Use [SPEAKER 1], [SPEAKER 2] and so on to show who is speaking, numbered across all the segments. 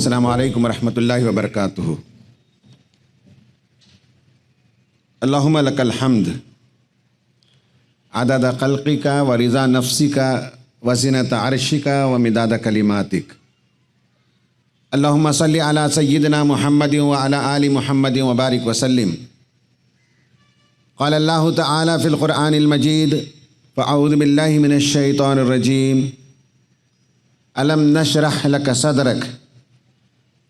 [SPEAKER 1] السلام علیکم ورحمۃ اللہ وبرکاتہ۔ اللہم لک الحمد عدد خلقک ورضا نفسک وزنۃ عرشک ومداد کلماتک۔ اللہم صلی علی سیدنا محمد وعلی آل محمد وبارک وسلم۔ قال اللہ تعالی فی القرآن المجید فاعوذ باللہ من الشیطان الرجیم۔ الم نشرح لک صدرک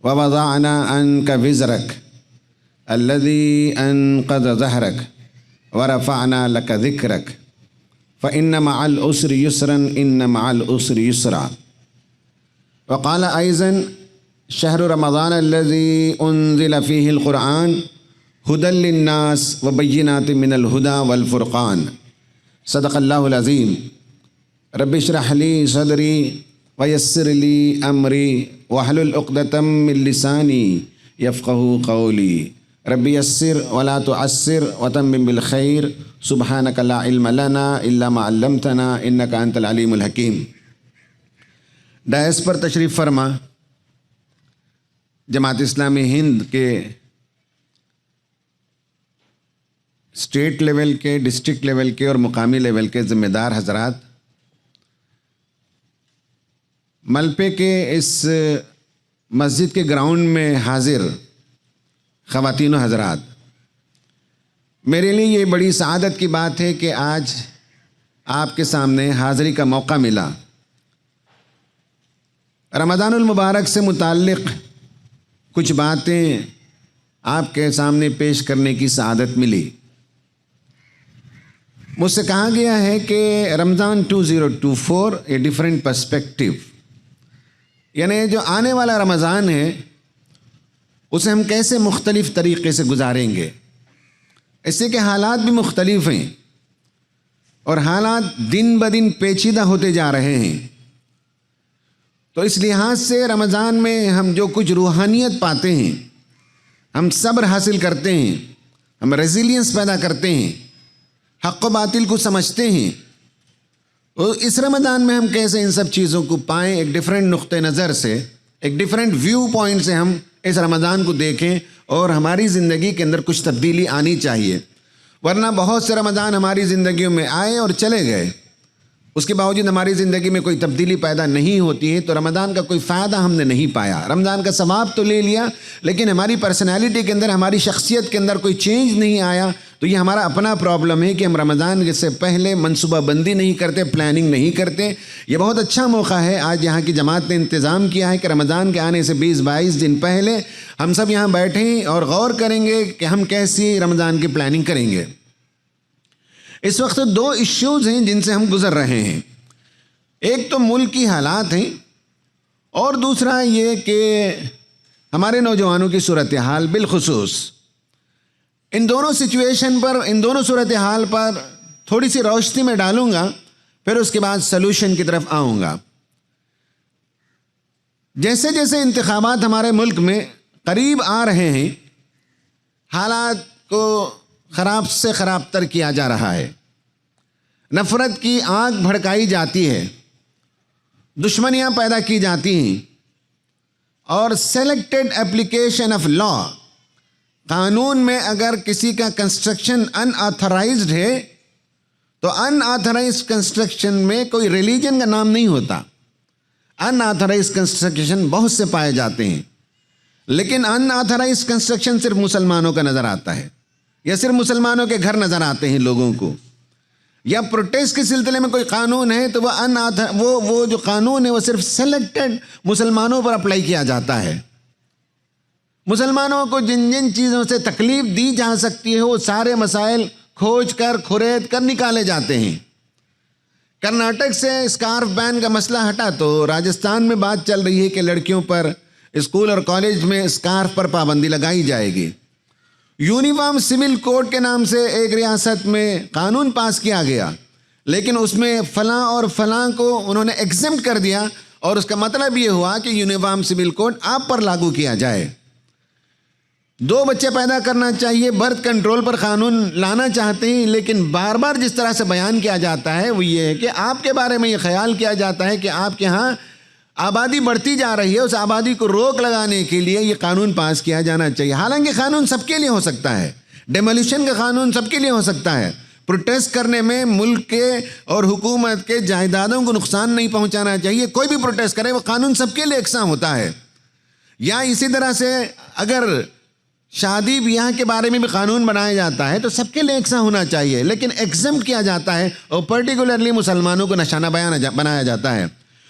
[SPEAKER 1] ووضعنا عنک وزرک الذی انقض ظہرک ورفعنا لک ذکرک فإن مع العسر یسرا ان مع العسر یسرا۔ وقال أيضا شهر رمضان الذي أنزل فيه القرآن هدى للناس وبينات من الهدى والفرقان۔ صدق اللہ العظیم۔ رب اشرح لي صدری ویسر لی امری واحلل عقدۃ من لسانی یفقہوا قولی۔ رب یسر ولا تعسر وتمم بالخیر سبحانک لا علم لنا الا ما علمتنا انک انت العلیم الحکیم۔ ڈائس پر تشریف فرما جماعت اسلامی ہند کے اسٹیٹ لیول کے، ڈسٹرکٹ لیول کے اور مقامی لیول کے ذمہ دار حضرات، ملپے کے اس مسجد کے گراؤنڈ میں حاضر خواتین و حضرات، میرے لیے یہ بڑی سعادت کی بات ہے کہ آج آپ کے سامنے حاضری کا موقع ملا۔ رمضان المبارک سے متعلق کچھ باتیں آپ کے سامنے پیش کرنے کی سعادت ملی۔ مجھ سے کہا گیا ہے کہ رمضان 2024 اے ڈیفرنٹ پرسپیکٹو، یعنی جو آنے والا رمضان ہے اسے ہم کیسے مختلف طریقے سے گزاریں گے، اس سے کہ حالات بھی مختلف ہیں اور حالات دن بدن پیچیدہ ہوتے جا رہے ہیں۔ تو اس لحاظ سے رمضان میں ہم جو کچھ روحانیت پاتے ہیں، ہم صبر حاصل کرتے ہیں، ہم ریزیلینس پیدا کرتے ہیں، حق و باطل کو سمجھتے ہیں، اور اس رمضان میں ہم کیسے ان سب چیزوں کو پائیں، ایک ڈیفرنٹ نقطہ نظر سے، ایک ڈیفرنٹ ویو پوائنٹ سے ہم اس رمضان کو دیکھیں اور ہماری زندگی کے اندر کچھ تبدیلی آنی چاہیے۔ ورنہ بہت سے رمضان ہماری زندگیوں میں آئے اور چلے گئے، اس کے باوجود ہماری زندگی میں کوئی تبدیلی پیدا نہیں ہوتی ہے، تو رمضان کا کوئی فائدہ ہم نے نہیں پایا۔ رمضان کا ثواب تو لے لیا لیکن ہماری پرسنالٹی کے اندر، ہماری شخصیت کے اندر کوئی چینج نہیں آیا۔ تو یہ ہمارا اپنا پرابلم ہے کہ ہم رمضان سے پہلے منصوبہ بندی نہیں کرتے، پلاننگ نہیں کرتے۔ یہ بہت اچھا موقع ہے، آج یہاں کی جماعت نے انتظام کیا ہے کہ رمضان کے آنے سے 20-22 دن پہلے ہم سب یہاں بیٹھیں اور غور کریں گے کہ ہم کیسی رمضان کی پلاننگ کریں گے۔ اس وقت 2 ایشوز ہیں جن سے ہم گزر رہے ہیں، ایک تو ملک کی حالات ہیں اور دوسرا یہ کہ ہمارے نوجوانوں کی صورتحال بالخصوص۔ ان دونوں سچویشن پر، ان دونوں صورتحال پر تھوڑی سی روشنی میں ڈالوں گا، پھر اس کے بعد سلوشن کی طرف آؤں گا۔ جیسے جیسے انتخابات ہمارے ملک میں قریب آ رہے ہیں، حالات کو خراب سے خراب تر کیا جا رہا ہے، نفرت کی آگ بھڑکائی جاتی ہے، دشمنیاں پیدا کی جاتی ہیں، اور سلیکٹڈ اپلیکیشن آف لا، قانون میں اگر کسی کا کنسٹرکشن ان آتھرائزڈ ہے تو ان آتھرائزڈ کنسٹرکشن میں کوئی ریلیجن کا نام نہیں ہوتا۔ ان آتھرائزڈ کنسٹرکشن بہت سے پائے جاتے ہیں، لیکن ان آتھرائزڈ کنسٹرکشن صرف مسلمانوں کا نظر آتا ہے، یا صرف مسلمانوں کے گھر نظر آتے ہیں لوگوں کو، یا پروٹیسٹ کے سلسلے میں کوئی قانون ہے تو وہ جو قانون ہے وہ صرف سلیکٹڈ مسلمانوں پر اپلائی کیا جاتا ہے۔ مسلمانوں کو جن جن چیزوں سے تکلیف دی جا سکتی ہے وہ سارے مسائل کھوج کر کھرید کر نکالے جاتے ہیں۔ کرناٹک سے اسکارف بین کا مسئلہ ہٹا تو راجستھان میں بات چل رہی ہے کہ لڑکیوں پر اسکول اور کالج میں اسکارف پر پابندی لگائی جائے گی۔ یونیفارم سول کوڈ کے نام سے ایک ریاست میں قانون پاس کیا گیا، لیکن اس میں فلاں اور فلاں کو انہوں نے ایگزمپٹ کر دیا، اور اس کا مطلب یہ ہوا کہ یونیفارم سول کوڈ آپ پر لاگو کیا جائے۔ 2 بچے پیدا کرنا چاہیے، برتھ کنٹرول پر قانون لانا چاہتے ہیں، لیکن بار بار جس طرح سے بیان کیا جاتا ہے وہ یہ ہے کہ آپ کے بارے میں یہ خیال کیا جاتا ہے کہ آپ کے ہاں آبادی بڑھتی جا رہی ہے، اس آبادی کو روک لگانے کے لیے یہ قانون پاس کیا جانا چاہیے۔ حالانکہ قانون سب کے لیے ہو سکتا ہے، ڈیمولیشن کا قانون سب کے لیے ہو سکتا ہے، پروٹیسٹ کرنے میں ملک کے اور حکومت کے جائیدادوں کو نقصان نہیں پہنچانا چاہیے۔ کوئی بھی پروٹیسٹ کرے وہ قانون سب کے لیے یکساں ہوتا ہے۔ یا اسی طرح سے اگر شادی بیاہ کے بارے میں بھی قانون بنایا جاتا ہے تو سب کے لیے یکساں ہونا چاہیے، لیکن ایگزمپٹ کیا جاتا ہے اور پرٹیکولرلی مسلمانوں کو نشانہ بنایا جاتا ہے۔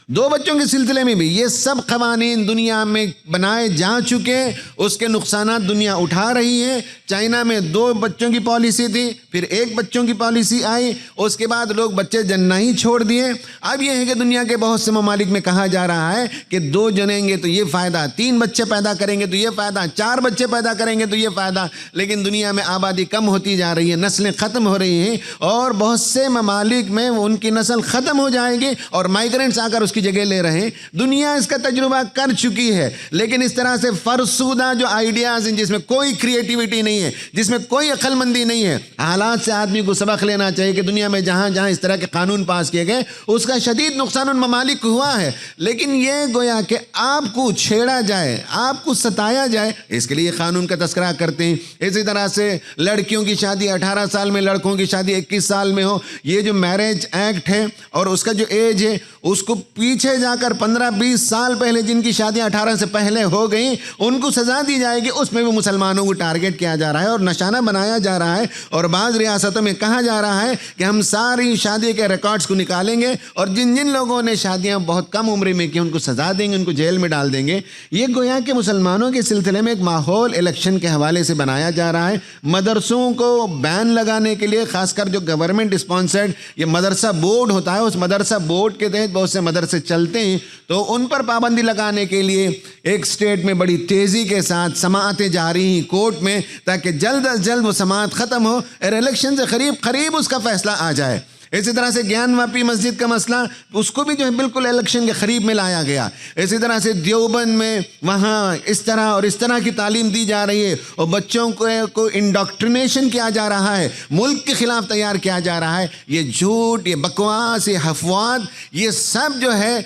[SPEAKER 1] 2 بچوں کے سلسلے میں بھی یہ سب قوانین دنیا میں بنائے جا چکے، اس کے نقصانات دنیا اٹھا رہی ہے۔ چائنا میں 2 بچوں کی پالیسی تھی، پھر 1 بچوں کی پالیسی آئی، اس کے بعد لوگ بچے جننا ہی چھوڑ دیے۔ اب یہ ہے کہ دنیا کے بہت سے ممالک میں کہا جا رہا ہے کہ 2 جنیں گے تو یہ فائدہ، 3 بچے پیدا کریں گے تو یہ فائدہ، 4 بچے پیدا کریں گے تو یہ فائدہ۔ لیکن دنیا میں آبادی کم ہوتی جا رہی ہے، نسلیں ختم ہو رہی ہیں، اور بہت سے ممالک میں ان کی نسل ختم ہو جائے گی اور مائیگرینٹس آ کر اس کی جگہ لے رہے ہیں۔ دنیا اس کا تجربہ کر چکی ہے، لیکن اس طرح سے فرسودہ جو آئیڈیاز ہیں جس میں کوئی کریٹیوٹی نہیں ہے، جس میں کوئی عقل مندی نہیں ہے، حالات سے آدمی کو سبق لینا چاہیے کہ دنیا میں جہاں جہاں اس طرح کے قانون پاس کیے گئے اس کا شدید نقصان ان ممالک کو ہوا ہے، لیکن یہ گویا کہ آپ کو چھیڑا جائے، آپ کو ستایا جائے، اس کے لیے قانون کا تذکرہ کرتے ہیں۔ اسی طرح سے لڑکیوں کی شادی 18 سال میں، لڑکوں کی شادی 21 سال میں ہو، یہ جو میرج ایکٹ ہے اور اس کا جو ایج ہے اس کو پیچھے جا کر 15-20 سال پہلے جن کی شادیاں 18 سے پہلے ہو گئیں ان کو سزا دی جائے گی۔ اس میں بھی مسلمانوں کو ٹارگٹ کیا جا رہا ہے اور نشانہ بنایا جا رہا ہے، اور بعض ریاستوں میں کہا جا رہا ہے کہ ہم ساری شادی کے ریکارڈز کو نکالیں گے اور جن جن لوگوں نے شادیاں بہت کم عمر میں کی ان کو سزا دیں گے، ان کو جیل میں ڈال دیں گے۔ یہ گویا کہ مسلمانوں کے سلسلے میں ایک ماحول الیکشن کے حوالے سے بنایا جا رہا ہے۔ مدرسوں کو بین لگانے کے لیے، خاص کر جو گورنمنٹ اسپانسرڈ یہ مدرسہ بورڈ ہوتا ہے، اس مدرسہ بورڈ کے تحت بہت سے مدرسے چلتے ہیں، تو ان پر پابندی لگانے کے لیے ایک سٹیٹ میں بڑی تیزی کے ساتھ سماعتیں جاری ہیں کورٹ میں، تاکہ جلد از جلد وہ سماعت ختم ہو اور الیکشن سے قریب اس کا فیصلہ آ جائے۔ اسی طرح سے گیان واپی مسجد کا مسئلہ، اس کو بھی جو ہے بالکل الیکشن کے قریب میں لایا گیا۔ اسی طرح سے دیوبند میں وہاں اس طرح کی تعلیم دی جا رہی ہے اور بچوں کو انڈاکٹرینیشن کیا جا رہا ہے، ملک کے خلاف تیار کیا جا رہا ہے۔ یہ جھوٹ، یہ بکواس، یہ افواد، یہ سب جو ہے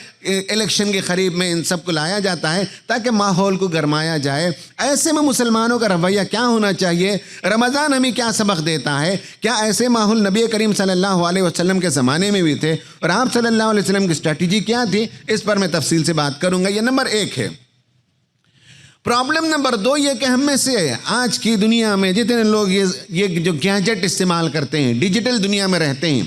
[SPEAKER 1] الیکشن کے قریب میں ان سب کو لایا جاتا ہے تاکہ ماحول کو گرمایا جائے۔ ایسے میں مسلمانوں کا رویہ کیا ہونا چاہیے؟ رمضان ہمیں کیا سبق دیتا ہے؟ کیا ایسے ماحول نبی کریم صلی اللہ علیہ وسلم کے زمانے میں بھی تھے؟ اور آپ صلی اللہ علیہ وسلم کی اسٹریٹجی کیا تھی؟ اس پر میں تفصیل سے بات کروں گا۔ یہ نمبر 1 ہے۔ پرابلم نمبر 2 یہ کہ ہم میں سے آج کی دنیا میں جتنے لوگ یہ جو گیجٹ استعمال کرتے ہیں، ڈیجیٹل دنیا میں رہتے ہیں،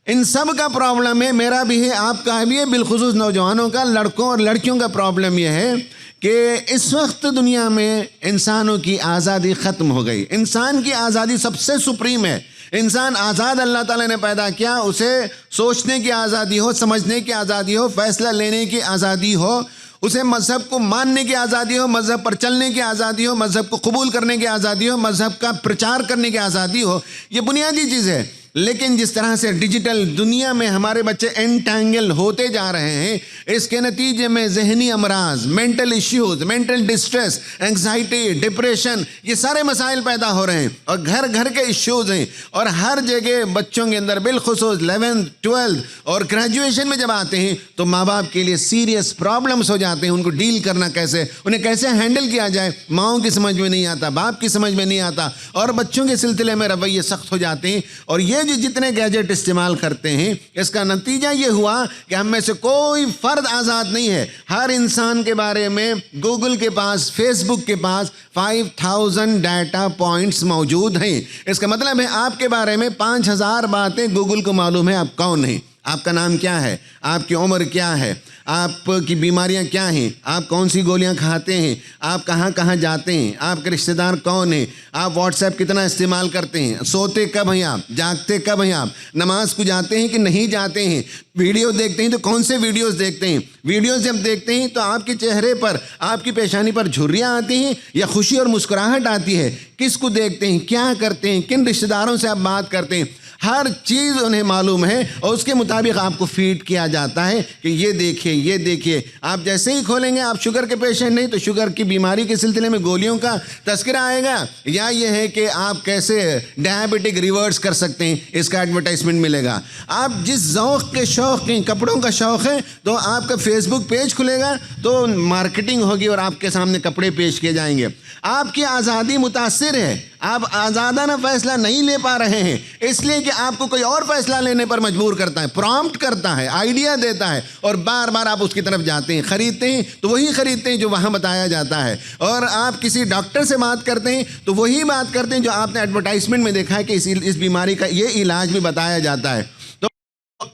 [SPEAKER 1] ان سب کا پرابلم ہے، میرا بھی ہے، آپ کا بھی ہے، بالخصوص نوجوانوں کا، لڑکوں اور لڑکیوں کا پرابلم یہ ہے کہ اس وقت دنیا میں انسانوں کی آزادی ختم ہو گئی۔ انسان کی آزادی سب سے سپریم ہے۔ انسان آزاد اللہ تعالیٰ نے پیدا کیا، اسے سوچنے کی آزادی ہو، سمجھنے کی آزادی ہو، فیصلہ لینے کی آزادی ہو، اسے مذہب کو ماننے کی آزادی ہو، مذہب پر چلنے کی آزادی ہو، مذہب کو قبول کرنے کی آزادی ہو، مذہب کا پرچار کرنے کی آزادی ہو۔ یہ بنیادی چیز ہے۔ لیکن جس طرح سے ڈیجیٹل دنیا میں ہمارے بچے انٹینگل ہوتے جا رہے ہیں، اس کے نتیجے میں ذہنی امراض، mental issues, mental distress, anxiety, depression, یہ سارے مسائل پیدا ہو رہے ہیں اور گھر گھر کے ایشوز ہیں، اور ہر جگہ بچوں کے اندر بالخصوص 11th 12th اور گریجویشن میں جب آتے ہیں تو ماں باپ کے لیے سیریس پرابلمز ہو جاتے ہیں۔ ان کو ڈیل کرنا کیسے، انہیں کیسے ہینڈل کیا جائے، ماؤں کی سمجھ میں نہیں آتا، باپ کی سمجھ میں نہیں آتا، اور بچوں کے سلسلے میں رویے سخت ہو جاتے ہیں۔ اور یہ جو جتنے گیجٹ استعمال کرتے ہیں، اس کا نتیجہ یہ ہوا کہ ہم میں سے کوئی فرد آزاد نہیں ہے۔ ہر انسان کے بارے میں گوگل کے پاس، فیس بک کے پاس 5000 ڈیٹا پوائنٹس موجود ہیں۔ اس کا مطلب ہے آپ کے بارے میں 5000 باتیں گوگل کو معلوم ہے آپ کون ہیں۔ آپ کا نام کیا ہے، آپ کی عمر کیا ہے، آپ کی بیماریاں کیا ہیں، آپ کون سی گولیاں کھاتے ہیں، آپ کہاں کہاں جاتے ہیں، آپ کے رشتہ دار کون ہیں، آپ واٹس ایپ کتنا استعمال کرتے ہیں، سوتے کب ہیں آپ، جاگتے کب ہیں آپ، نماز کو جاتے ہیں کہ نہیں جاتے ہیں، ویڈیو دیکھتے ہیں تو کون سے ویڈیوز دیکھتے ہیں، ویڈیوز جب دیکھتے ہیں تو آپ کے چہرے پر، آپ کی پیشانی پر جھریاں آتی ہیں یا خوشی اور مسکراہٹ آتی ہے، کس کو دیکھتے ہیں، کیا کرتے ہیں، کن رشتہ داروں سے آپ بات کرتے ہیں۔ ہر چیز انہیں معلوم ہے اور اس کے مطابق آپ کو فیڈ کیا جاتا ہے کہ یہ دیکھیے یہ دیکھیے. آپ جیسے ہی کھولیں گے, آپ شوگر کے پیشنٹ نہیں تو شوگر کی بیماری کے سلسلے میں گولیوں کا تذکرہ آئے گا, یا یہ ہے کہ آپ کیسے ڈائبٹک ریورس کر سکتے ہیں, اس کا ایڈورٹائزمنٹ ملے گا. آپ جس ذوق کے شوق کے کپڑوں کا شوق ہے تو آپ کا فیس بک پیج کھلے گا تو مارکیٹنگ ہوگی اور آپ کے سامنے کپڑے پیش کیے جائیں گے. آپ کی آزادی متاثر ہے, آپ آزادانہ فیصلہ نہیں لے پا رہے ہیں اس لیے کہ آپ کو کوئی اور فیصلہ لینے پر مجبور کرتا ہے, پرامپٹ کرتا ہے, آئیڈیا دیتا ہے اور بار بار آپ اس کی طرف جاتے ہیں. خریدتے ہیں تو وہی خریدتے ہیں جو وہاں بتایا جاتا ہے, اور آپ کسی ڈاکٹر سے بات کرتے ہیں تو وہی بات کرتے ہیں جو آپ نے ایڈورٹائزمنٹ میں دیکھا ہے کہ اس بیماری کا یہ علاج بھی بتایا جاتا ہے.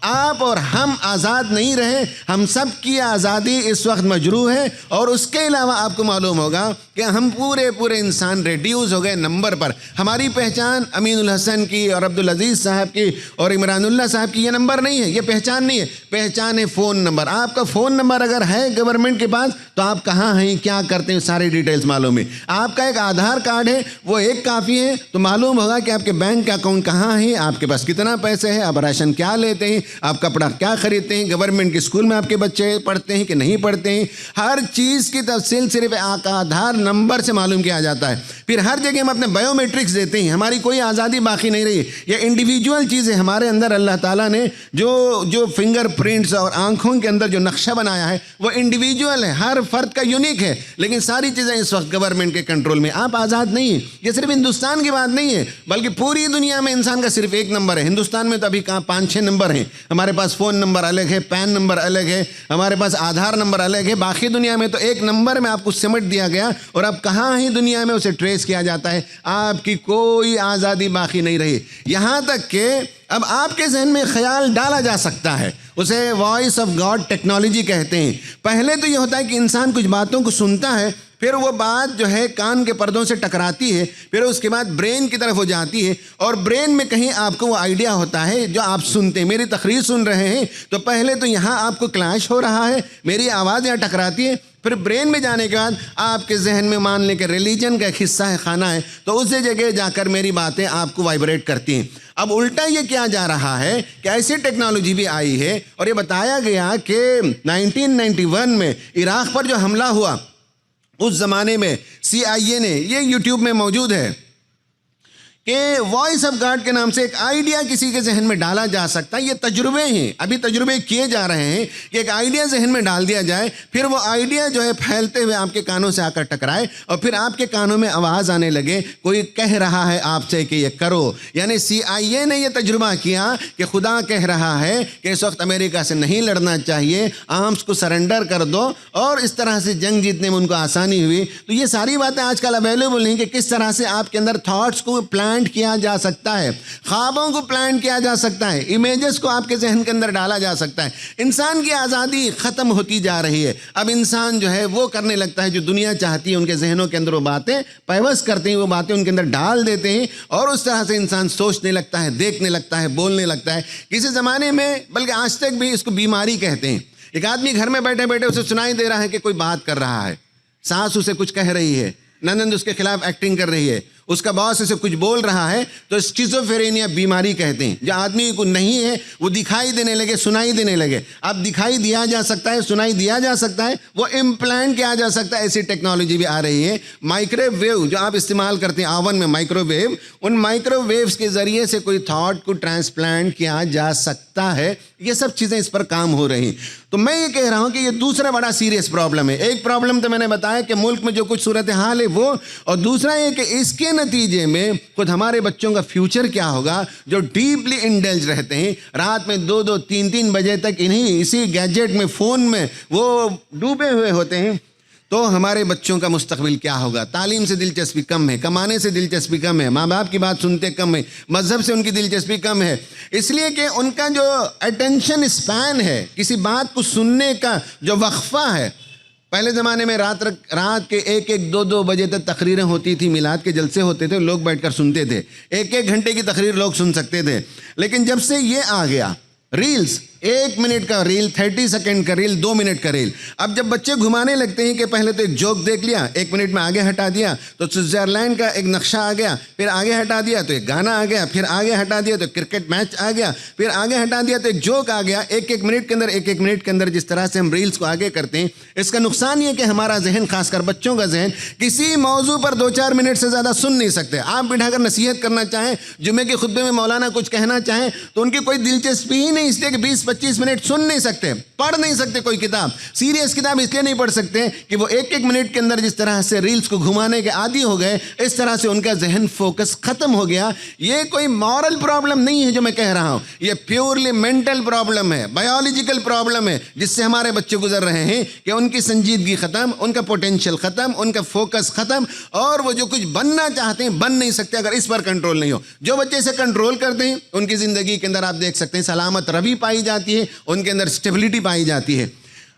[SPEAKER 1] آپ اور ہم آزاد نہیں رہے, ہم سب کی آزادی اس وقت مجروح ہے. اور اس کے علاوہ آپ کو معلوم ہوگا کہ ہم پورے انسان ریڈیوز ہو گئے نمبر پر. ہماری پہچان امین الحسن کی اور عبدالعزیز صاحب کی اور عمران اللہ صاحب کی یہ نمبر نہیں ہے, یہ پہچان نہیں ہے. پہچان ہے فون نمبر. آپ کا فون نمبر اگر ہے گورنمنٹ کے پاس تو آپ کہاں ہیں, کیا کرتے ہیں, ساری ڈیٹیلز معلوم ہے. آپ کا ایک آدھار کارڈ ہے, وہ ایک کافی ہے تو معلوم ہوگا کہ آپ کے بینک کا اکاؤنٹ کہاں ہے, آپ کے پاس کتنا پیسے ہے, آپ راشن کیا لیتے ہیں, آپ کپڑا کیا خریدتے ہیں, گورنمنٹ کے اسکول میں آپ کے بچے پڑھتے ہیں کہ نہیں پڑھتے ہیں. ہر چیز کی تفصیل صرف آدھار نمبر سے معلوم کیا جاتا ہے. پھر ہر جگہ ہم اپنے بایو میٹرکس دیتے ہیں. ہماری کوئی آزادی باقی نہیں رہی. یہ انڈیویجول چیزیں ہمارے اندر اللہ تعالیٰ نے جو فنگر پرنٹس اور آنکھوں کے اندر جو نقشہ بنایا ہے وہ انڈیویجول ہے, ہر فرد کا یونیک ہے. لیکن ساری چیزیں اس وقت گورنمنٹ کے کنٹرول میں. آپ آزاد نہیں ہیں. یہ صرف ہندوستان کی بات نہیں ہے بلکہ پوری دنیا میں انسان کا صرف ایک نمبر ہے. ہندوستان میں تو ابھی کہاں 5-6 نمبر ہیں. ہمارے پاس فون نمبر الگ ہے, پین نمبر الگ ہے, ہمارے پاس آدھار نمبر الگ ہے. باقی دنیا میں تو ایک نمبر میں آپ کو سمٹ دیا گیا اور اب کہاں ہی دنیا میں اسے ٹریس کیا جاتا ہے. آپ کی کوئی آزادی باقی نہیں رہی. یہاں تک کہ اب آپ کے ذہن میں خیال ڈالا جا سکتا ہے, اسے وائس آف گاڈ ٹیکنالوجی کہتے ہیں. پہلے تو یہ ہوتا ہے کہ انسان کچھ باتوں کو سنتا ہے, پھر وہ بات جو ہے کان کے پردوں سے ٹکراتی ہے, پھر اس کے بعد برین کی طرف ہو جاتی ہے اور برین میں کہیں آپ کو وہ آئیڈیا ہوتا ہے جو آپ سنتے ہیں. میری تقریر سن رہے ہیں تو پہلے تو یہاں آپ کو کلیش ہو رہا ہے, میری آواز یہاں ٹکراتی ہے, پھر برین میں جانے کے بعد آپ کے ذہن میں مان لیں کہ ریلیجن کا ایک حصہ ہے, خانہ ہے, تو اسی جگہ جا کر میری باتیں آپ کو وائبریٹ کرتی ہیں. اب الٹا یہ کیا جا رہا ہے کہ ایسی ٹیکنالوجی بھی آئی ہے اور یہ بتایا گیا کہ 1991 میں عراق پر جو حملہ ہوا اس زمانے میں CIA نے, یہ یوٹیوب میں موجود ہے, کہ وائس آف گاڈ کے نام سے ایک آئیڈیا کسی کے ذہن میں ڈالا جا سکتا ہے. یہ تجربے ہیں, ابھی تجربے کیے جا رہے ہیں کہ ایک آئیڈیا ذہن میں ڈال دیا جائے, پھر وہ آئیڈیا جو ہے پھیلتے ہوئے آپ کے کانوں سے آ کر ٹکرائے اور پھر آپ کے کانوں میں آواز آنے لگے, کوئی کہہ رہا ہے آپ سے کہ یہ کرو. یعنی CIA نے یہ تجربہ کیا کہ خدا کہہ رہا ہے کہ اس وقت امریکہ سے نہیں لڑنا چاہیے, آرمز کو سرنڈر کر دو, اور اس طرح سے جنگ جیتنے میں ان کو آسانی ہوئی. تو یہ ساری باتیں آج کل اویلیبل ہیں کہ کس طرح سے آپ کے اندر تھاٹس کو پلانٹ کیا جا سکتا ہے, خوابوں کو پلان کیا جا سکتا ہے, امیجز کو آپ کے ذہن کے اندر ڈالا جا سکتا ہے. انسان کی آزادی ختم ہوتی جا رہی ہے. اب انسان جو ہے وہ کرنے لگتا ہے جو دنیا چاہتی ہے, ان کے ذہنوں کے اندر وہ باتیں پیوست کرتے ہیں, وہ باتیں ان کے اندر ڈال دیتے ہیں اور اس طرح سے انسان سوچنے لگتا ہے, دیکھنے لگتا ہے, بولنے لگتا ہے. کسی زمانے میں بلکہ آج تک بھی اس کو بیماری کہتے ہیں. ایک آدمی گھر میں بیٹھے بیٹھے اسے سنائی دے رہا ہے کہ کوئی بات کر رہا ہے, ساس اسے کچھ کہہ رہی ہے, نند اس کے خلاف ایکٹنگ کر رہی ہے, اس کا باس اسے کچھ بول رہا ہے, تو اسکیزوفرینیا بیماری کہتے ہیں. جو آدمی کو نہیں ہے وہ دکھائی دینے لگے, سنائی دینے لگے. اب دکھائی دیا جا سکتا ہے, سنائی دیا جا سکتا ہے, وہ امپلانٹ کیا جا سکتا ہے. ایسی ٹیکنالوجی بھی آ رہی ہے. مائکرو ویو جو آپ استعمال کرتے ہیں آون میں, مائکرو ویو, ان مائکرو ویوز کے ذریعے سے کوئی تھاٹ کو ٹرانسپلانٹ کیا جا سکتا ہے. یہ سب چیزیں اس پر کام ہو رہی ہیں. تو میں یہ کہہ رہا ہوں کہ یہ دوسرا بڑا سیریس پرابلم ہے. ایک پرابلم تو میں نے بتایا کہ ملک میں جو کچھ صورتحال ہے وہ, اور دوسرا یہ کہ اس کے نتیجے میں خود ہمارے بچوں کا فیوچر کیا ہوگا جو ڈیپلی انڈلج رہتے ہیں, رات میں 2-2, 3-3 بجے تک اسی گیجٹ میں, فون میں وہ ڈوبے ہوئے ہوتے ہیں. تو ہمارے بچوں کا مستقبل کیا ہوگا؟ تعلیم سے دلچسپی کم ہے, کمانے سے دلچسپی کم ہے, ماں باپ کی بات سنتے کم ہے, مذہب سے ان کی دلچسپی کم ہے, اس لیے کہ ان کا جو اٹینشن اسپین ہے, کسی بات کو سننے کا جو وقفہ ہے. پہلے زمانے میں رات کے 1-1, 2-2 بجے تک تقریریں ہوتی تھی, میلاد کے جلسے ہوتے تھے, لوگ بیٹھ کر سنتے تھے, 1-1 گھنٹے کی تقریر لوگ سن سکتے تھے. لیکن جب سے یہ آ گیا ریلز, 1 منٹ کا ریل، 30 سیکنڈ کا ریل، 2 منٹ کا ریل۔ اب جب بچے گھمانے لگتے ہیں کہ پہلے تو ایک جوک دیکھ لیا، 1 منٹ میں آگے ہٹا دیا تو سوئٹزرلینڈ کا ایک نقشہ آ گیا، پھر آگے ہٹا دیا تو ایک گانا آ گیا، پھر آگے ہٹا دیا تو کرکٹ میچ آ گیا، پھر آگے ہٹا دیا تو ایک جوک آ گیا۔ 1 منٹ کے اندر، 1 منٹ کے اندر جس طرح سے ہم ریلز کو آگے کرتے ہیں، اس کا نقصان یہ کہ ہمارا ذہن، خاص کر بچوں کا ذہن، کسی موضوع پر 2-4 منٹ سے زیادہ سن نہیں سکتے۔ آپ بٹھا کر نصیحت کرنا چاہیں، جمعے کے خطبے میں مولانا کچھ کہنا چاہیں تو ان کی کوئی دلچسپی ہی نہیں، اس لیے کہ 20-25 منٹ سن نہیں سکتے، پڑھ نہیں سکتے کوئی کتاب، سیریس کتاب اس لیے نہیں پڑھ سکتے کہ وہ 1 منٹ کے اندر جس طرح سے ریلز کو گھمانے کے عادی ہو گئے، اس طرح سے ان کا ذہن فوکس ختم ہو گیا۔ یہ کوئی مورل پرابلم نہیں ہے جو میں کہہ رہا ہوں، یہ پیورلی مینٹل پرابلم ہے، بایولوجیکل پرابلم ہے، جس سے ہمارے بچے گزر رہے ہیں کہ ان کی سنجیدگی ختم، ان کا پوٹینشیل ختم، ان کا فوکس ختم، اور وہ جو کچھ بننا چاہتے ہیں بن نہیں سکتے اگر اس پر کنٹرول نہیں ہو۔ جو بچے اسے کنٹرول کرتے ہیں ان کی زندگی کے اندر آپ دیکھ سکتے ہیں سلامت روی پائی جاتی ہے، ان کے اندر اسٹیبلٹی پائی جاتی ہے۔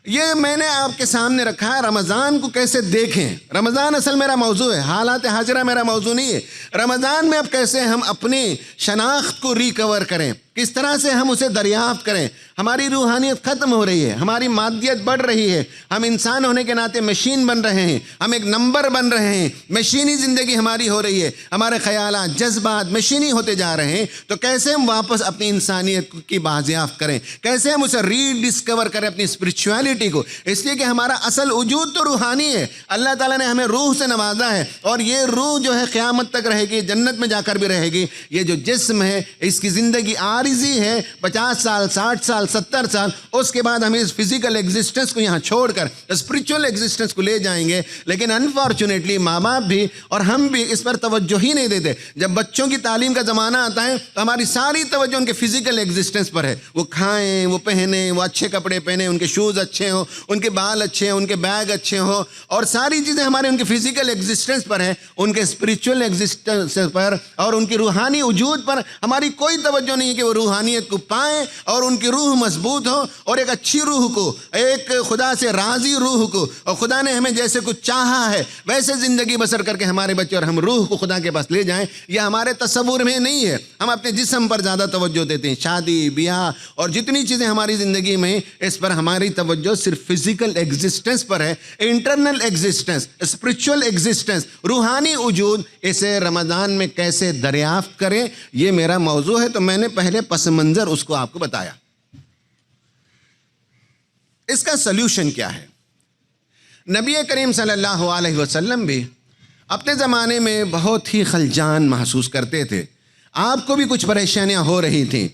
[SPEAKER 1] یہ میں نے آپ کے سامنے رکھا ہے رمضان کو کیسے دیکھیں۔ رمضان اصل میرا موضوع ہے، حالات حاضرہ میرا موضوع نہیں ہے۔ رمضان میں اب کیسے ہم اپنی شناخت کو ریکور کریں، کس طرح سے ہم اسے دریافت کریں۔ ہماری روحانیت ختم ہو رہی ہے، ہماری مادیت بڑھ رہی ہے، ہم انسان ہونے کے ناطے مشین بن رہے ہیں، ہم ایک نمبر بن رہے ہیں، مشینی زندگی ہماری ہو رہی ہے، ہمارے خیالات، جذبات مشینی ہوتے جا رہے ہیں۔ تو کیسے ہم واپس اپنی انسانیت کی بازیافت کریں، کیسے ہم اسے ری ڈسکور کریں، اپنی اسپرچویلٹی کو، اس لیے کہ ہمارا اصل وجود تو روحانی ہے۔ اللہ تعالیٰ نے ہمیں روح سے نوازا ہے، اور یہ روح جو ہے قیامت تک رہے گی، جنت میں جا کر بھی رہے گی۔ یہ جو جسم ہے اس کی زندگی عارضی ہے، 50 سال، 60 سال، 70 سال، اس کے بعد ہم اس فزیکل ایگزسٹنس کو یہاں چھوڑ کر اسپرچول ایگزسٹنس کو لے جائیں گے۔ لیکن انفارچونیٹلی ماں باپ بھی اور ہم بھی اس پر توجہ ہی نہیں دیتے۔ جب بچوں کی تعلیم کا زمانہ آتا ہے تو ہماری ساری توجہ ان کے فزیکل ایگزسٹنس پر ہے، وہ کھائیں، وہ پہنیں، وہ اچھے کپڑے پہنیں، ان کے شوز اچھے ہوں، ان کے بال اچھے ہوں، ان کے بیگ اچھے ہوں، اور ساری چیزیں ہمارے ان کے فزیکل ایگزسٹنس پر ہیں، ان کے اسپرچول ایگزسٹنس پر اور ان کی روحانی وجود پر ہماری کوئی توجہ نہیں ہے کہ وہ روحانیت کو پائیں اور ان کی روح مضبوط ہو، اور ایک اچھی روح کو، ایک خدا سے راضی روح کو، اور خدا نے ہمیں جیسے کچھ چاہا ہے ویسے زندگی بسر کر کے ہمارے بچے اور ہم روح کو خدا کے پاس لے جائیں، یہ ہمارے تصور میں نہیں ہے۔ ہم اپنے جسم پر زیادہ توجہ دیتے ہیں، شادی بیاہ اور جتنی چیزیں ہماری زندگی میں، اس پر ہماری توجہ صرف فزیکل ایگزسٹنس پر ہے۔ انٹرنل ایگزسٹنس، اسپرچول ایگزسٹنس، روحانی وجود، اسے رمضان میں کیسے دریافت کریں، یہ میرا موضوع ہے۔ تو میں نے پہلے پس منظر اس کو آپ کو بتایا۔ اس کا سلیوشن کیا ہے؟ نبی کریم صلی اللہ علیہ وسلم بھی اپنے زمانے میں بہت ہی خلجان محسوس کرتے تھے، آپ کو بھی کچھ پریشانیاں ہو رہی تھیں۔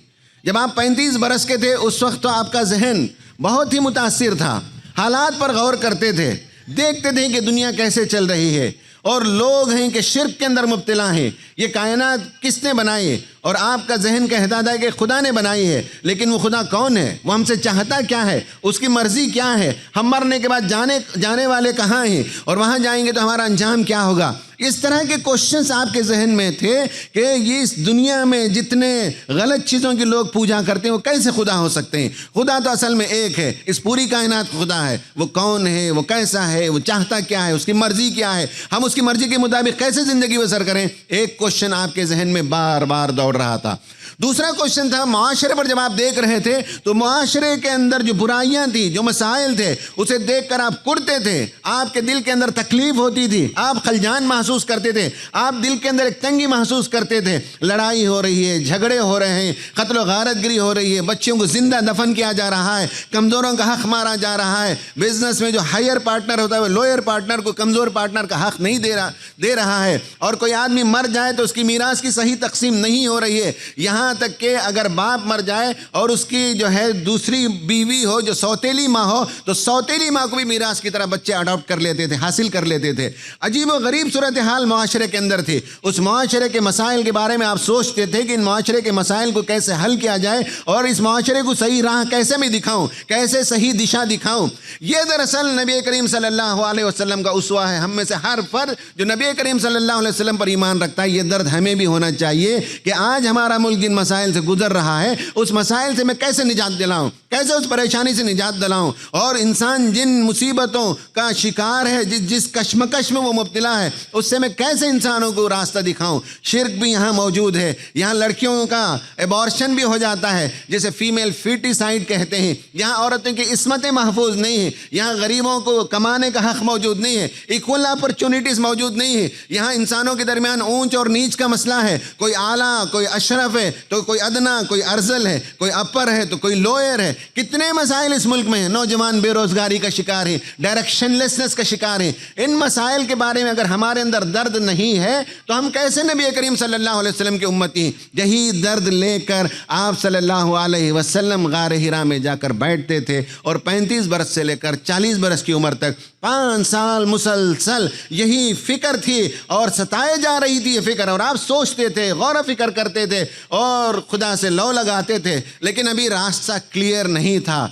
[SPEAKER 1] جب آپ 35 برس کے تھے اس وقت تو آپ کا ذہن بہت ہی متاثر تھا، حالات پر غور کرتے تھے، دیکھتے تھے کہ دنیا کیسے چل رہی ہے، اور لوگ ہیں کہ شرک کے اندر مبتلا ہیں، یہ کائنات کس نے بنائی ہے؟ اور آپ کا ذہن کہتا تھا کہ خدا نے بنائی ہے، لیکن وہ خدا کون ہے؟ وہ ہم سے چاہتا کیا ہے؟ اس کی مرضی کیا ہے؟ ہم مرنے کے بعد جانے والے کہاں ہیں؟ اور وہاں جائیں گے تو ہمارا انجام کیا ہوگا؟ اس طرح کے کوشچنس آپ کے ذہن میں تھے کہ یہ اس دنیا میں جتنے غلط چیزوں کی لوگ پوجا کرتے ہیں وہ کیسے خدا ہو سکتے ہیں؟ خدا تو اصل میں ایک ہے، اس پوری کائنات خدا ہے، وہ کون ہے؟ وہ کیسا ہے؟ وہ چاہتا کیا ہے؟ اس کی مرضی کیا ہے؟ ہم اس کی مرضی کے مطابق کیسے زندگی بسر کریں؟ ایک کوشچن آپ کے ذہن میں بار بار دوڑ رہا تھا۔ دوسرا کوشچن تھا معاشرے پر، جب آپ دیکھ رہے تھے تو معاشرے کے اندر جو برائیاں تھیں، جو مسائل تھے، اسے دیکھ کر آپ کڑتے تھے، آپ کے دل کے اندر تکلیف ہوتی تھی، آپ خلجان محسوس کرتے تھے، آپ دل کے اندر ایک تنگی محسوس کرتے تھے۔ لڑائی ہو رہی ہے، جھگڑے ہو رہے ہیں، قتل و غارت گری ہو رہی ہے، بچوں کو زندہ دفن کیا جا رہا ہے، کمزوروں کا حق مارا جا رہا ہے، بزنس میں جو ہائر پارٹنر ہوتا ہے وہ لوئر پارٹنر کو کمزور پارٹنر کا حق نہیں دے رہا ہے، اور کوئی آدمی مر جائے تو اس کی میراث کی صحیح تقسیم نہیں ہو رہی ہے، یہاں تک کہ اگر باپ مر جائے اور اس کی جو ہے دوسری بیوی ہو جو سوتیلی ماں ہو تو سوتیلی ماں کو بھی میراث کی طرح بچے اڈاپٹ کر لیتے تھے، حاصل کر لیتے تھے۔ عجیب و غریب صورتحال معاشرے کے اندر تھی۔ اس معاشرے کے مسائل کے بارے میں آپ سوچتے تھے کہ ان معاشرے کے مسائل کو کیسے حل کیا جائے اور اس معاشرے کو صحیح راہ کیسے میں دکھاؤں، کیسے صحیح دشا دکھاؤں۔ یہ دراصل نبی کریم صلی اللہ علیہ وسلم کا اسوہ ہے۔ ہم میں سے ہر فرد جو نبی کریم صلی اللہ علیہ وسلم پر ایمان رکھتا ہے، یہ درد ہمیں بھی ہونا چاہیے کہ آج ہمارا ملک جن کن مسائل سے گزر رہا ہے، اس مسائل سے میں کیسے نجات دلاؤں، کیسے اس پریشانی سے نجات دلاؤں. اور انسان جن مصیبتوں کا شکار ہے، جس کشمکش میں وہ مبتلا ہے، اس سے میں کیسے انسانوں کو راستہ دکھاؤں. شرک بھی یہاں موجود ہے. یہاں لڑکیوں کا ایبارشن بھی ہو جاتا ہے، جسے فیمیل فیٹیسائڈ کہتے ہیں. یہاں عورتوں کی عصمتیں محفوظ نہیں ہیں. یہاں غریبوں کو کمانے کا حق موجود نہیں ہے. ایکول اپرچونٹیز موجود نہیں ہے. یہاں انسانوں کے درمیان اونچ اور نیچ کا مسئلہ ہے. کوئی اعلیٰ، کوئی اشرف ہے تو کوئی ادنا، کوئی ارذل ہے، کوئی اپر ہے تو کوئی لوئر ہے. کتنے مسائل اس ملک میں ہیں. نوجوان بے روزگاری کا شکار ہیں، ڈائریکشن لیسنس کا شکار ہیں. ان مسائل کے بارے میں اگر ہمارے اندر درد نہیں ہے تو ہم کیسے نبی کریم صلی اللہ علیہ وسلم کے امتی ہیں. یہی درد لے کر آپ صلی اللہ علیہ وسلم غار حرا میں جا کر بیٹھتے تھے، اور 35 برس سے لے کر 40 برس کی عمر تک 5 سال مسلسل یہی فکر تھی، اور ستائے جا رہی تھی یہ فکر. اور آپ سوچتے تھے، غور و فکر کرتے تھے اور خدا سے لو لگاتے تھے، لیکن ابھی راستہ کلیئر نہیں تھا.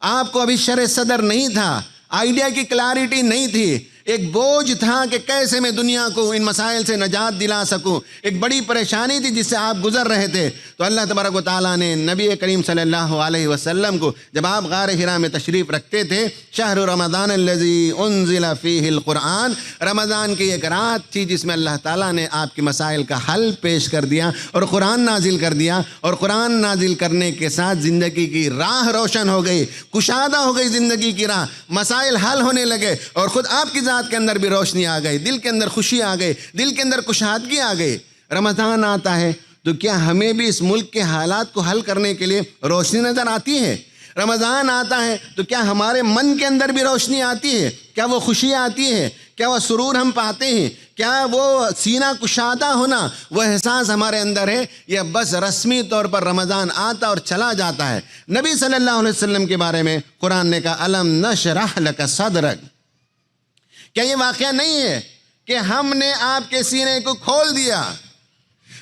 [SPEAKER 1] آپ کو ابھی شرح صدر نہیں تھا، آئیڈیا کی کلیئرٹی نہیں تھی. ایک بوجھ تھا کہ کیسے میں دنیا کو ان مسائل سے نجات دلا سکوں. ایک بڑی پریشانی تھی جس سے آپ گزر رہے تھے. تو اللہ تبارک و تعالیٰ نے نبی کریم صلی اللہ علیہ وسلم کو، جب آپ غار حرا میں تشریف رکھتے تھے، شہر رمضان الذی انزل فیہ القرآن، رمضان کی ایک رات تھی جس میں اللہ تعالیٰ نے آپ کے مسائل کا حل پیش کر دیا اور قرآن نازل کر دیا. اور قرآن نازل کرنے کے ساتھ زندگی کی راہ روشن ہو گئی، کشادہ ہو گئی زندگی کی راہ، مسائل حل ہونے لگے، اور خود آپ کی ذات کے اندر بھی روشنی آ گئی، دل کے اندر خوشی آ گئی، دل کے اندر کشادگی آ گئی. رمضان آتا ہے تو کیا ہمیں بھی اس ملک کے حالات کو حل کرنے کے لیے روشنی نظر آتی ہے؟ رمضان آتا ہے تو کیا ہمارے من کے اندر بھی روشنی آتی ہے؟ کیا وہ خوشی آتی ہے؟ کیا وہ سرور ہم پاتے ہیں؟ کیا وہ سینہ کشادہ ہونا، وہ احساس ہمارے اندر ہے؟ یا بس رسمی طور پر رمضان آتا اور چلا جاتا ہے؟ نبی صلی اللہ علیہ وسلم کے بارے میں قرآن نے کہا الم نشرح لک صدرک. کیا یہ واقعہ نہیں ہے کہ ہم نے آپ کے سینے کو کھول دیا؟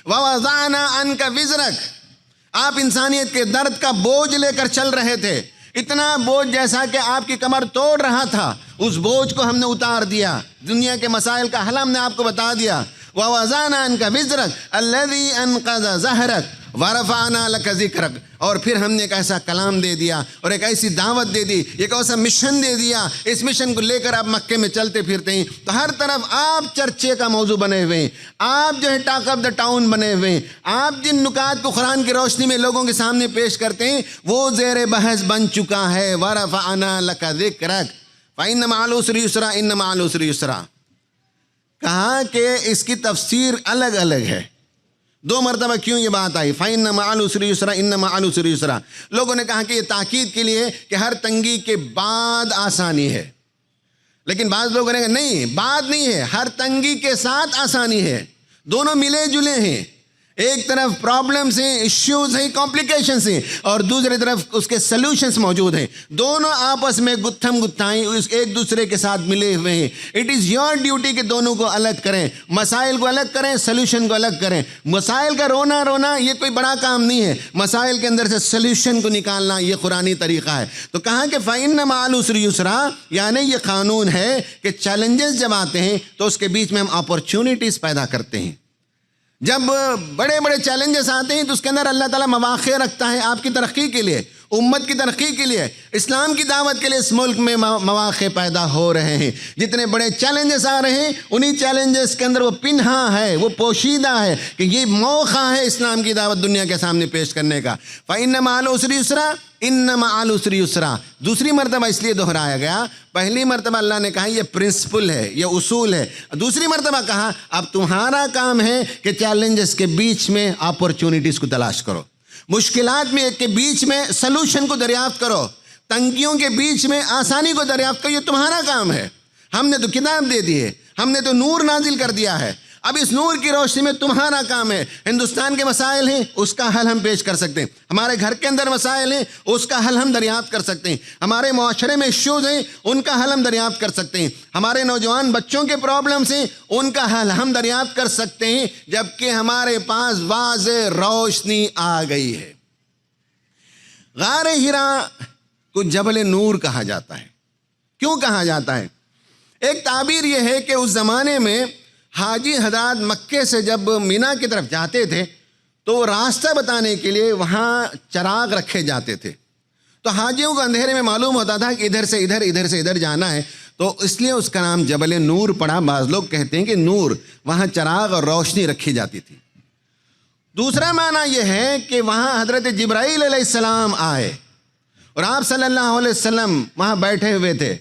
[SPEAKER 1] وَوَضَعْنَا عَنْكَ وِزْرَكَ. آپ انسانیت کے درد کا بوجھ لے کر چل رہے تھے، اتنا بوجھ جیسا کہ آپ کی کمر توڑ رہا تھا. اس بوجھ کو ہم نے اتار دیا، دنیا کے مسائل کا حل ہم نے آپ کو بتا دیا. وَوَضَعْنَا عَنْكَ وِزْرَكَ الَّذِي أَنْقَضَ ظَهْرَكَ وَرَفَعْنَا لَكَ ذِكْرَكَ. اور پھر ہم نے ایک ایسا کلام دے دیا اور ایک ایسی دعوت دے دی، ایک ایسا مشن دے دیا. اس مشن کو لے کر آپ مکے میں چلتے پھرتے ہیں تو ہر طرف آپ چرچے کا موضوع بنے ہوئے ہیں، آپ جو ہے ٹاک آف دا ٹاؤن بنے ہوئے ہیں. آپ جن نکات کو قرآن کی روشنی میں لوگوں کے سامنے پیش کرتے ہیں وہ زیر بحث بن چکا ہے. وَرَفَعْنَا لَكَ ذِكْرَكَ فَإِنَّ مَعَ الْعُسْرِ يُسْرًا إِنَّ مَعَ الْعُسْرِ يُسْرًا. کہا کہ اس کی تفسیر الگ الگ ہے. 2 مرتبہ کیوں یہ بات آئی؟ فَإِنَّ مَعَ الْعُسْرِ يُسْرًا إِنَّ مَعَ الْعُسْرِ يُسْرًا. لوگوں نے کہا کہ یہ تاکید کے لیے کہ ہر تنگی کے بعد آسانی ہے. لیکن بعض لوگوں نے کہا نہیں، بعد نہیں ہے، ہر تنگی کے ساتھ آسانی ہے. دونوں ملے جلے ہیں. ایک طرف پرابلمز ہیں، ایشوز ہیں، کمپلیکیشنز ہیں، اور دوسری طرف اس کے سلوشنز موجود ہیں. دونوں آپس میں گتھم گتھائیں ایک دوسرے کے ساتھ ملے ہوئے ہیں. اٹ از یور ڈیوٹی کہ دونوں کو الگ کریں، مسائل کو الگ کریں، سلوشن کو الگ کریں. مسائل کا رونا یہ کوئی بڑا کام نہیں ہے، مسائل کے اندر سے سلوشن کو نکالنا یہ قرآنی طریقہ ہے. تو کہا کہ فَإِنَّ مَعَ الْعُسْرِ يُسْرًا، یعنی یہ قانون ہے کہ چیلنجز جب آتے ہیں تو اس کے بیچ میں ہم اپورچونٹیز پیدا کرتے ہیں. جب بڑے بڑے چیلنجز آتے ہیں تو اس کے اندر اللہ تعالیٰ مواقع رکھتا ہے آپ کی ترقی کے لیے، امت کی ترقی کے لیے، اسلام کی دعوت کے لیے. اس ملک میں مواقع پیدا ہو رہے ہیں. جتنے بڑے چیلنجز آ رہے ہیں انہی چیلنجز کے اندر وہ پنہا ہے، وہ پوشیدہ ہے کہ یہ موقع ہے اسلام کی دعوت دنیا کے سامنے پیش کرنے کا. فَإِنَّ مَعَ الْعُسْرِ يُسْرًا إِنَّ مَعَ الْعُسْرِ يُسْرًا. دوسری مرتبہ اس لیے دہرایا گیا. پہلی مرتبہ اللہ نے کہا یہ پرنسپل ہے، یہ اصول ہے. دوسری مرتبہ کہا اب تمہارا کام ہے کہ چیلنجز کے بیچ میں اپورچونٹیز کو تلاش کرو، مشکلات میں کے بیچ میں سلوشن کو دریافت کرو، تنگیوں کے بیچ میں آسانی کو دریافت کرو. یہ تمہارا کام ہے. ہم نے تو کتاب دے دی ہے، ہم نے تو نور نازل کر دیا ہے. اب اس نور کی روشنی میں تمہارا کام ہے. ہندوستان کے مسائل ہیں اس کا حل ہم پیش کر سکتے ہیں، ہمارے گھر کے اندر مسائل ہیں اس کا حل ہم دریافت کر سکتے ہیں، ہمارے معاشرے میں ایشوز ہیں ان کا حل ہم دریافت کر سکتے ہیں، ہمارے نوجوان بچوں کے پرابلمز ہیں ان کا حل ہم دریافت کر سکتے ہیں، جبکہ ہمارے پاس واضح روشنی آ گئی ہے. غار حرا کو جبل نور کہا جاتا ہے. کیوں کہا جاتا ہے؟ ایک تعبیر یہ ہے کہ اس زمانے میں حاجی حضرات مکے سے جب مینا کی طرف جاتے تھے تو وہ راستہ بتانے کے لیے وہاں چراغ رکھے جاتے تھے، تو حاجیوں کو اندھیرے میں معلوم ہوتا تھا کہ ادھر سے ادھر، ادھر سے ادھر جانا ہے، تو اس لیے اس کا نام جبل نور پڑا۔ بعض لوگ کہتے ہیں کہ نور، وہاں چراغ اور روشنی رکھی جاتی تھی۔ دوسرا معنی یہ ہے کہ وہاں حضرت جبرائیل علیہ السلام آئے اور آپ صلی اللہ علیہ وسلم وہاں بیٹھے ہوئے تھے۔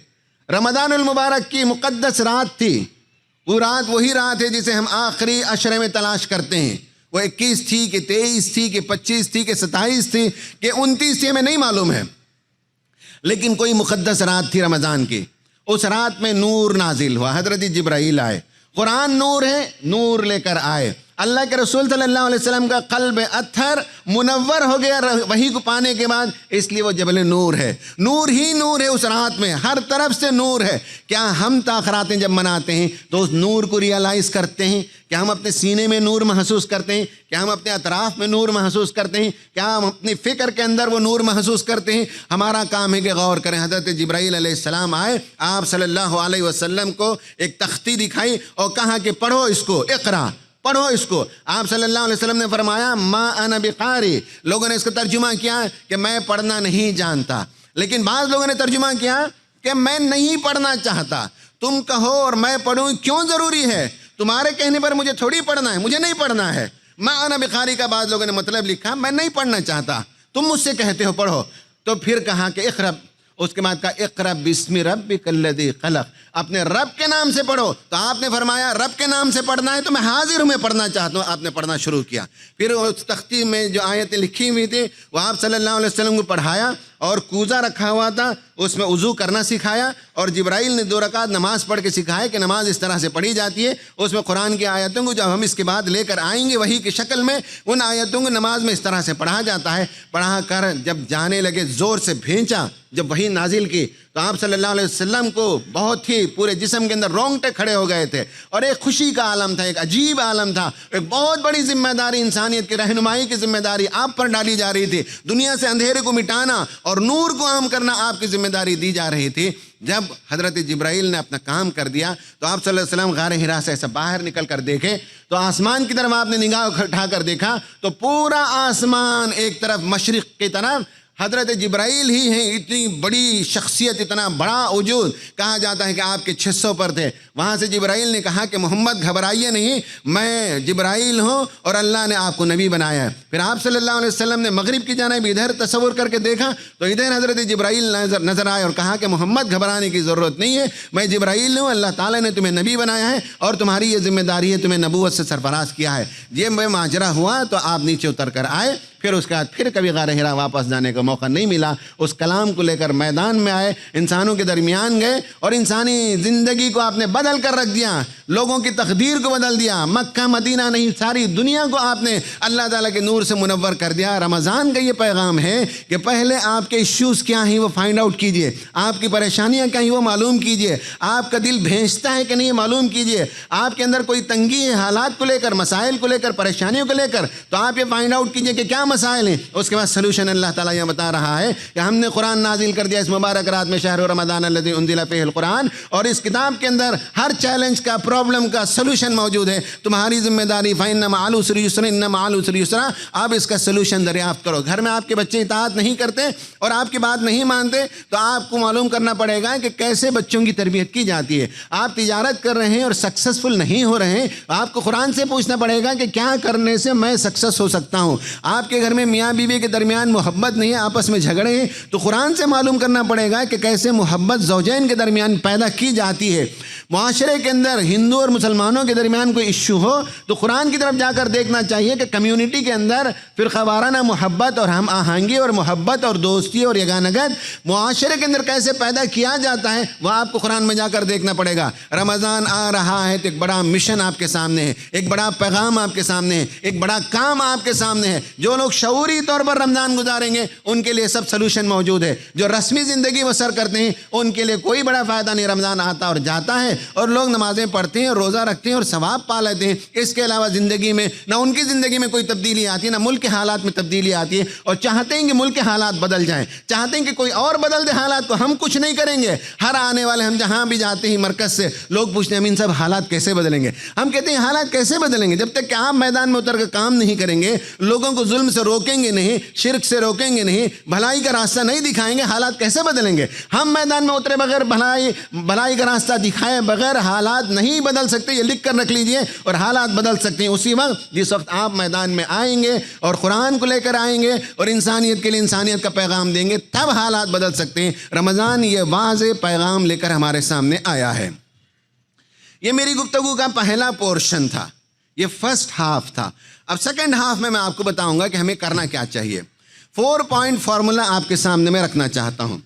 [SPEAKER 1] رمضان المبارک کی مقدس رات تھی، وہ رات وہی رات ہے جسے ہم آخری عشرے میں تلاش کرتے ہیں۔ وہ 21 تھی کہ 23 تھی کہ 25 تھی کہ 27 تھی کہ 29 تھی، ہمیں نہیں معلوم ہے، لیکن کوئی مقدس رات تھی رمضان کی۔ اس رات میں نور نازل ہوا، حضرت جبرائیل آئے، قرآن نور ہے، نور لے کر آئے۔ اللہ کے رسول صلی اللہ علیہ وسلم کا قلب اطہر منور ہو گیا وحی کو پانے کے بعد، اس لیے وہ جبل نور ہے۔ نور ہی نور ہے اس رات میں، ہر طرف سے نور ہے۔ کیا ہم تاخراتیں جب مناتے ہیں تو اس نور کو ریئلائز کرتے ہیں؟ کیا ہم اپنے سینے میں نور محسوس کرتے ہیں؟ کیا ہم اپنے اطراف میں نور محسوس کرتے ہیں؟ کیا ہم اپنی فکر کے اندر وہ نور محسوس کرتے ہیں؟ ہمارا کام ہے کہ غور کریں۔ حضرت جبرائیل علیہ السلام آئے، آپ صلی اللہ علیہ وسلم کو ایک تختی دکھائی اور کہا کہ پڑھو اس کو، اقرا، پڑھو اس کو۔ آپ صلی اللہ علیہ وسلم نے فرمایا ما انا بقاری۔ لوگوں نے اس کا ترجمہ کیا کہ میں پڑھنا نہیں جانتا، لیکن بعض لوگوں نے ترجمہ کیا کہ میں نہیں پڑھنا چاہتا۔ تم کہو اور میں پڑھوں، کیوں ضروری ہے؟ تمہارے کہنے پر مجھے تھوڑی پڑھنا ہے، مجھے نہیں پڑھنا ہے۔ ما انا بقاری کا بعض لوگوں نے مطلب لکھا میں نہیں پڑھنا چاہتا، تم مجھ سے کہتے ہو پڑھو۔ تو پھر کہا کہ اقرأ، اس کے بعد کہا اقرأ بسم ربک الذی خلق، اپنے رب کے نام سے پڑھو۔ تو آپ نے فرمایا رب کے نام سے پڑھنا ہے تو میں حاضر ہوں، میں پڑھنا چاہتا ہوں۔ آپ نے پڑھنا شروع کیا۔ پھر اس تختی میں جو آیتیں لکھی ہوئی تھی وہ آپ صلی اللہ علیہ وسلم کو پڑھایا، اور کوزہ رکھا ہوا تھا، اس میں وضو کرنا سکھایا، اور جبرائیل نے 2 رکعت نماز پڑھ کے سکھایا کہ نماز اس طرح سے پڑھی جاتی ہے۔ اس میں قرآن کی آیتوں کو جب ہم اس کے بعد لے کر آئیں گے وحی کی شکل میں، ان آیتوں کو نماز میں اس طرح سے پڑھا جاتا ہے۔ پڑھا کر جب جانے لگے، زور سے بھینچا جب وحی نازل کی تو آپ صلی اللہ علیہ وسلم کو بہت ہی پورے جسم کے اندر رونگٹے کھڑے ہو گئے تھے، اور ایک خوشی کا عالم تھا، ایک عجیب عالم تھا۔ ایک بہت بڑی ذمہ داری، انسانیت کی رہنمائی کی ذمہ داری آپ پر ڈالی جا رہی تھی۔ دنیا سے اندھیرے کو مٹانا اور نور کو عام کرنا آپ کی ذمہ داری دی جا رہی تھی۔ جب حضرت جبرائیل نے اپنا کام کر دیا تو آپ صلی اللہ علیہ وسلم غار حرا سے ایسا باہر نکل کر دیکھے تو آسمان کی طرف آپ نے نگاہ اٹھا کر دیکھا تو پورا آسمان ایک طرف مشرق کی طرف حضرت جبرائیل ہی ہیں، اتنی بڑی شخصیت، اتنا بڑا وجود، کہا جاتا ہے کہ آپ کے 600 پر تھے۔ وہاں سے جبرائیل نے کہا کہ محمد گھبرائیے نہیں، میں جبرائیل ہوں اور اللہ نے آپ کو نبی بنایا ہے۔ پھر آپ صلی اللہ علیہ وسلم نے مغرب کی جانب ادھر تصور کر کے دیکھا تو ادھر حضرت جبرائیل نظر آئے اور کہا کہ محمد گھبرانے کی ضرورت نہیں ہے، میں جبرائیل ہوں، اللہ تعالیٰ نے تمہیں نبی بنایا ہے اور تمہاری یہ ذمہ داری ہے، تمہیں نبوت سے سرفراز کیا ہے۔ یہ ماجرا ہوا تو آپ نیچے اتر کر آئے۔ پھر اس کے بعد پھر کبھی غار حرا واپس جانے کا موقع نہیں ملا۔ اس کلام کو لے کر میدان میں آئے، انسانوں کے درمیان گئے اور انسانی زندگی کو آپ نے بدل کر رکھ دیا، لوگوں کی تقدیر کو بدل دیا۔ مکہ مدینہ نہیں، ساری دنیا کو آپ نے اللہ تعالیٰ کے نور سے منور کر دیا۔ رمضان کا یہ پیغام ہے کہ پہلے آپ کے ایشوز کیا ہیں وہ فائنڈ آؤٹ کیجئے، آپ کی پریشانیاں کیا ہیں وہ معلوم کیجئے، آپ کا دل بھیجتا ہے کہ نہیں معلوم کیجئے، آپ کے اندر کوئی تنگی ہے حالات کو لے کر، مسائل کو لے کر، پریشانیوں کو لے کر، تو آپ یہ فائنڈ آؤٹ کیجئے کہ کیا مسائل ہیں۔ اس کے بعد سلوشن اللہ تعالیٰ یہ بتا رہا ہے کہ ہم نے قرآن نازل کر دیا اس مبارک رات میں، شہر رمضان الذی انزل فیہ القرآن، اور اس کتاب کے اندر ہر چیلنج کا، پرابلم کا سلوشن موجود ہے۔ تمہاری ذمہ داری فإن مع العسر یسرا، ان مع العسر یسرا، آپ اس کا سلوشن دریافت کرو۔ گھر میں آپ کے بچے اطاعت نہیں کرتے اور آپ کی بات نہیں مانتے تو آپ کو معلوم کرنا پڑے گا کہ کیسے بچوں کی تربیت کی جاتی ہے۔ آپ تجارت کر رہے ہیں اور سکسیسفل نہیں ہو رہے ہیں، آپ کو قرآن سے پوچھنا پڑے گا کہ کیا کرنے سے میں سکسیس ہو سکتا ہوں۔ آپ کے گھر میں میاں بیوی کے درمیان محبت نہیں ہے، آپس میں جھگڑے ہیں، تو قرآن سے معلوم کرنا پڑے گا کہ کیسے محبت زوجین کے درمیان پیدا کی جاتی ہے۔ معاشرے کے اندر ہندو اور مسلمانوں کے درمیان کوئی ایشو ہو تو قرآن کی طرف جا کر دیکھنا چاہیے کہ کمیونٹی کے اندر فرقہ وارانہ محبت اور ہم آہنگی اور محبت اور دوستی اور یگانگت معاشرے کے اندر کیسے پیدا کیا جاتا ہے، وہ آپ کو قرآن میں جا کر دیکھنا پڑے گا۔ رمضان آ رہا ہے تو ایک بڑا مشن آپ کے سامنے ہے، ایک بڑا پیغام آپ کے سامنے ہے، ایک بڑا کام آپ کے سامنے ہے۔ جو لوگ شعوری طور پر رمضان گزاریں گے ان کے لیے سب سلوشن موجود ہے۔ جو رسمی زندگی بسر کرتے ہیں ان کے لیے کوئی بڑا فائدہ نہیں، رمضان آتا اور جاتا ہے، ہے اور لوگ نمازیں پڑھتے ہیں، روزہ رکھتے ہیں اور ثواب پا لیتے ہیں، اس کے علاوہ زندگی میں نہ ان کی زندگی میں کوئی تبدیلی آتی ہے، نہ ملک کے حالات میں تبدیلی آتی ہے، اور چاہتے ہیں کہ ملک کے حالات بدل جائیں، چاہتے ہیں کہ کوئی اور بدل دے حالات کو، ہم کچھ نہیں کریں گے۔ ہر آنے والے ہم جہاں بھی جاتے ہیں مرکز سے لوگ پوچھتے ہیں ہم ان سب حالات کیسے بدلیں گے؟ ہم کہتے ہیں حالات کیسے بدلیں گے؟ جب تک کہ آپ میدان میں اتر کے کام نہیں کریں گے، لوگوں کو ظلم سے روکیں گے نہیں، شرک سے روکیں گے نہیں، بھلائی کا راستہ نہیں دکھائیں گے، حالات کیسے بدلیں گے؟ ہم میدان میں اترے بغیر بھلائی کا راستہ دکھائے بغیر حالات نہیں بدل سکتے، یہ لکھ کر رکھ لیجئے، اور حالات بدل سکتے ہیں اسی وقت جس وقت آپ میدان میں آئیں گے اور قرآن کو لے کر آئیں گے اور انسانیت کے لیے انسانیت کا پیغام دیں گے، تب حالات بدل سکتے ہیں۔ رمضان یہ واضح پیغام لے کر ہمارے سامنے آیا ہے۔ یہ میری گفتگو کا پہلا پورشن تھا، یہ فرسٹ ہاف تھا۔ اب سیکنڈ ہاف میں آپ کو بتاؤں گا کہ ہمیں کرنا کیا چاہیے۔ 4 پوائنٹ فارمولہ آپ کے سامنے میں رکھنا چاہتا ہوں۔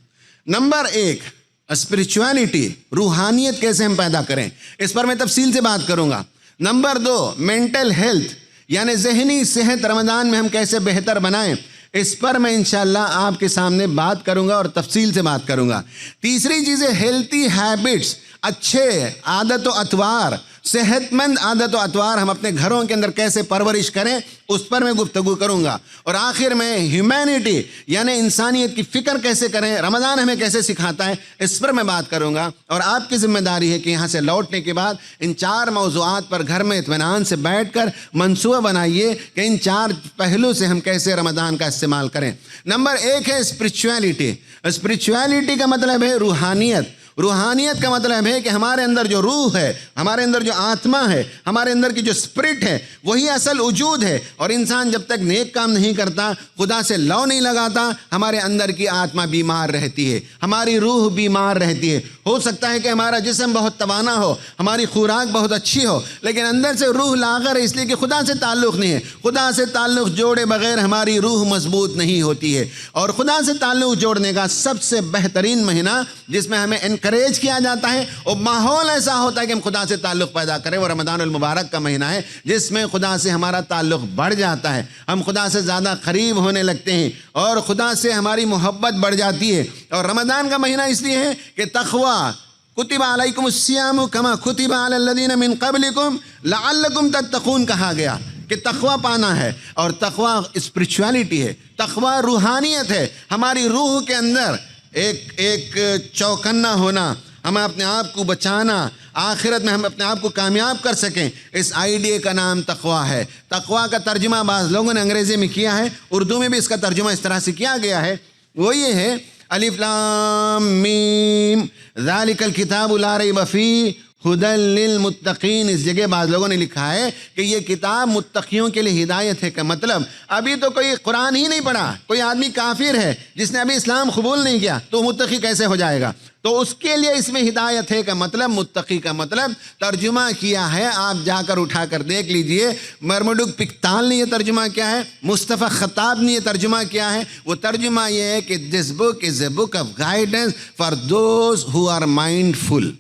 [SPEAKER 1] نمبر 1، اسپرچویلٹی، روحانیت کیسے ہم پیدا کریں، اس پر میں تفصیل سے بات کروں گا۔ نمبر 2، مینٹل ہیلتھ، یعنی ذہنی صحت رمضان میں ہم کیسے بہتر بنائیں، اس پر میں انشاءاللہ آپ کے سامنے بات کروں گا اور تفصیل سے بات کروں گا۔ تیسری چیز ہے ہیلتھی ہیبٹس، اچھے عادت و اطوار، صحت مند عادت و اطوار ہم اپنے گھروں کے اندر کیسے پرورش کریں، اس پر میں گفتگو کروں گا۔ اور آخر میں ہیومینٹی، یعنی انسانیت کی فکر کیسے کریں، رمضان ہمیں کیسے سکھاتا ہے، اس پر میں بات کروں گا۔ اور آپ کی ذمہ داری ہے کہ یہاں سے لوٹنے کے بعد ان 4 موضوعات پر گھر میں اطمینان سے بیٹھ کر منصوبہ بنائیے کہ ان 4 پہلو سے ہم کیسے رمضان کا استعمال کریں۔ نمبر 1 ہے اسپرچویلٹی۔ اسپرچویلٹی کا مطلب ہے روحانیت۔ روحانیت کا مطلب ہے کہ ہمارے اندر جو روح ہے، ہمارے اندر جو آتما ہے، ہمارے اندر کی جو اسپرٹ ہے، وہی اصل وجود ہے۔ اور انسان جب تک نیک کام نہیں کرتا، خدا سے لو نہیں لگاتا، ہمارے اندر کی آتما بیمار رہتی ہے، ہماری روح بیمار رہتی ہے۔ ہو سکتا ہے کہ ہمارا جسم بہت توانا ہو، ہماری خوراک بہت اچھی ہو، لیکن اندر سے روح لاغر ہے، اس لیے کہ خدا سے تعلق نہیں ہے۔ خدا سے تعلق جوڑے بغیر ہماری روح مضبوط نہیں ہوتی ہے۔ اور خدا سے تعلق جوڑنے کا سب سے بہترین مہینہ جس میں ہمیں انکریج کیا جاتا ہے اور ماحول ایسا ہوتا ہے کہ ہم خدا سے تعلق پیدا کریں، وہ رمضان المبارک کا مہینہ ہے جس میں خدا سے ہمارا تعلق بڑھ جاتا ہے، ہم خدا سے زیادہ قریب ہونے لگتے ہیں اور خدا سے ہماری محبت بڑھ جاتی ہے۔ اور رمضان کا مہینہ اس لیے ہے کہ تقویٰ، کتب علیکم الصیام کما کتب علی الذین من قبلکم لعلکم تتقون کہا گیا کہ تقویٰ پانا ہے، اور تقویٰ اسپرچویلٹی ہے، تقویٰ روحانیت ہے، ہماری روح کے اندر ایک چوکنا ہونا، ہمیں اپنے آپ کو بچانا، آخرت میں ہم اپنے آپ کو کامیاب کر سکیں، اس آئیڈیا کا نام تقویٰ ہے۔ تقویٰ کا ترجمہ بعض لوگوں نے انگریزی میں کیا ہے، اردو میں بھی اس کا ترجمہ اس طرح سے کیا گیا ہے، وہ یہ ہے الف لام میم ذالک الکتاب لا ریب فیہ ہدی للمتقین۔ اس جگہ بعض لوگوں نے لکھا ہے کہ یہ کتاب متقیوں کے لیے ہدایت ہے۔ کا مطلب ابھی تو کوئی قرآن ہی نہیں پڑھا، کوئی آدمی کافر ہے جس نے ابھی اسلام قبول نہیں کیا، تو متقی کیسے ہو جائے گا؟ تو اس کے لیے اس میں ہدایت ہے کا مطلب، متقی کا مطلب ترجمہ کیا ہے، آپ جا کر اٹھا کر دیکھ لیجئے۔ مرمڈک پکتال نے یہ ترجمہ کیا ہے، مصطفیٰ خطاب نے یہ ترجمہ کیا ہے۔ وہ ترجمہ یہ ہے کہ this book is a book of guidance for those who are mindful.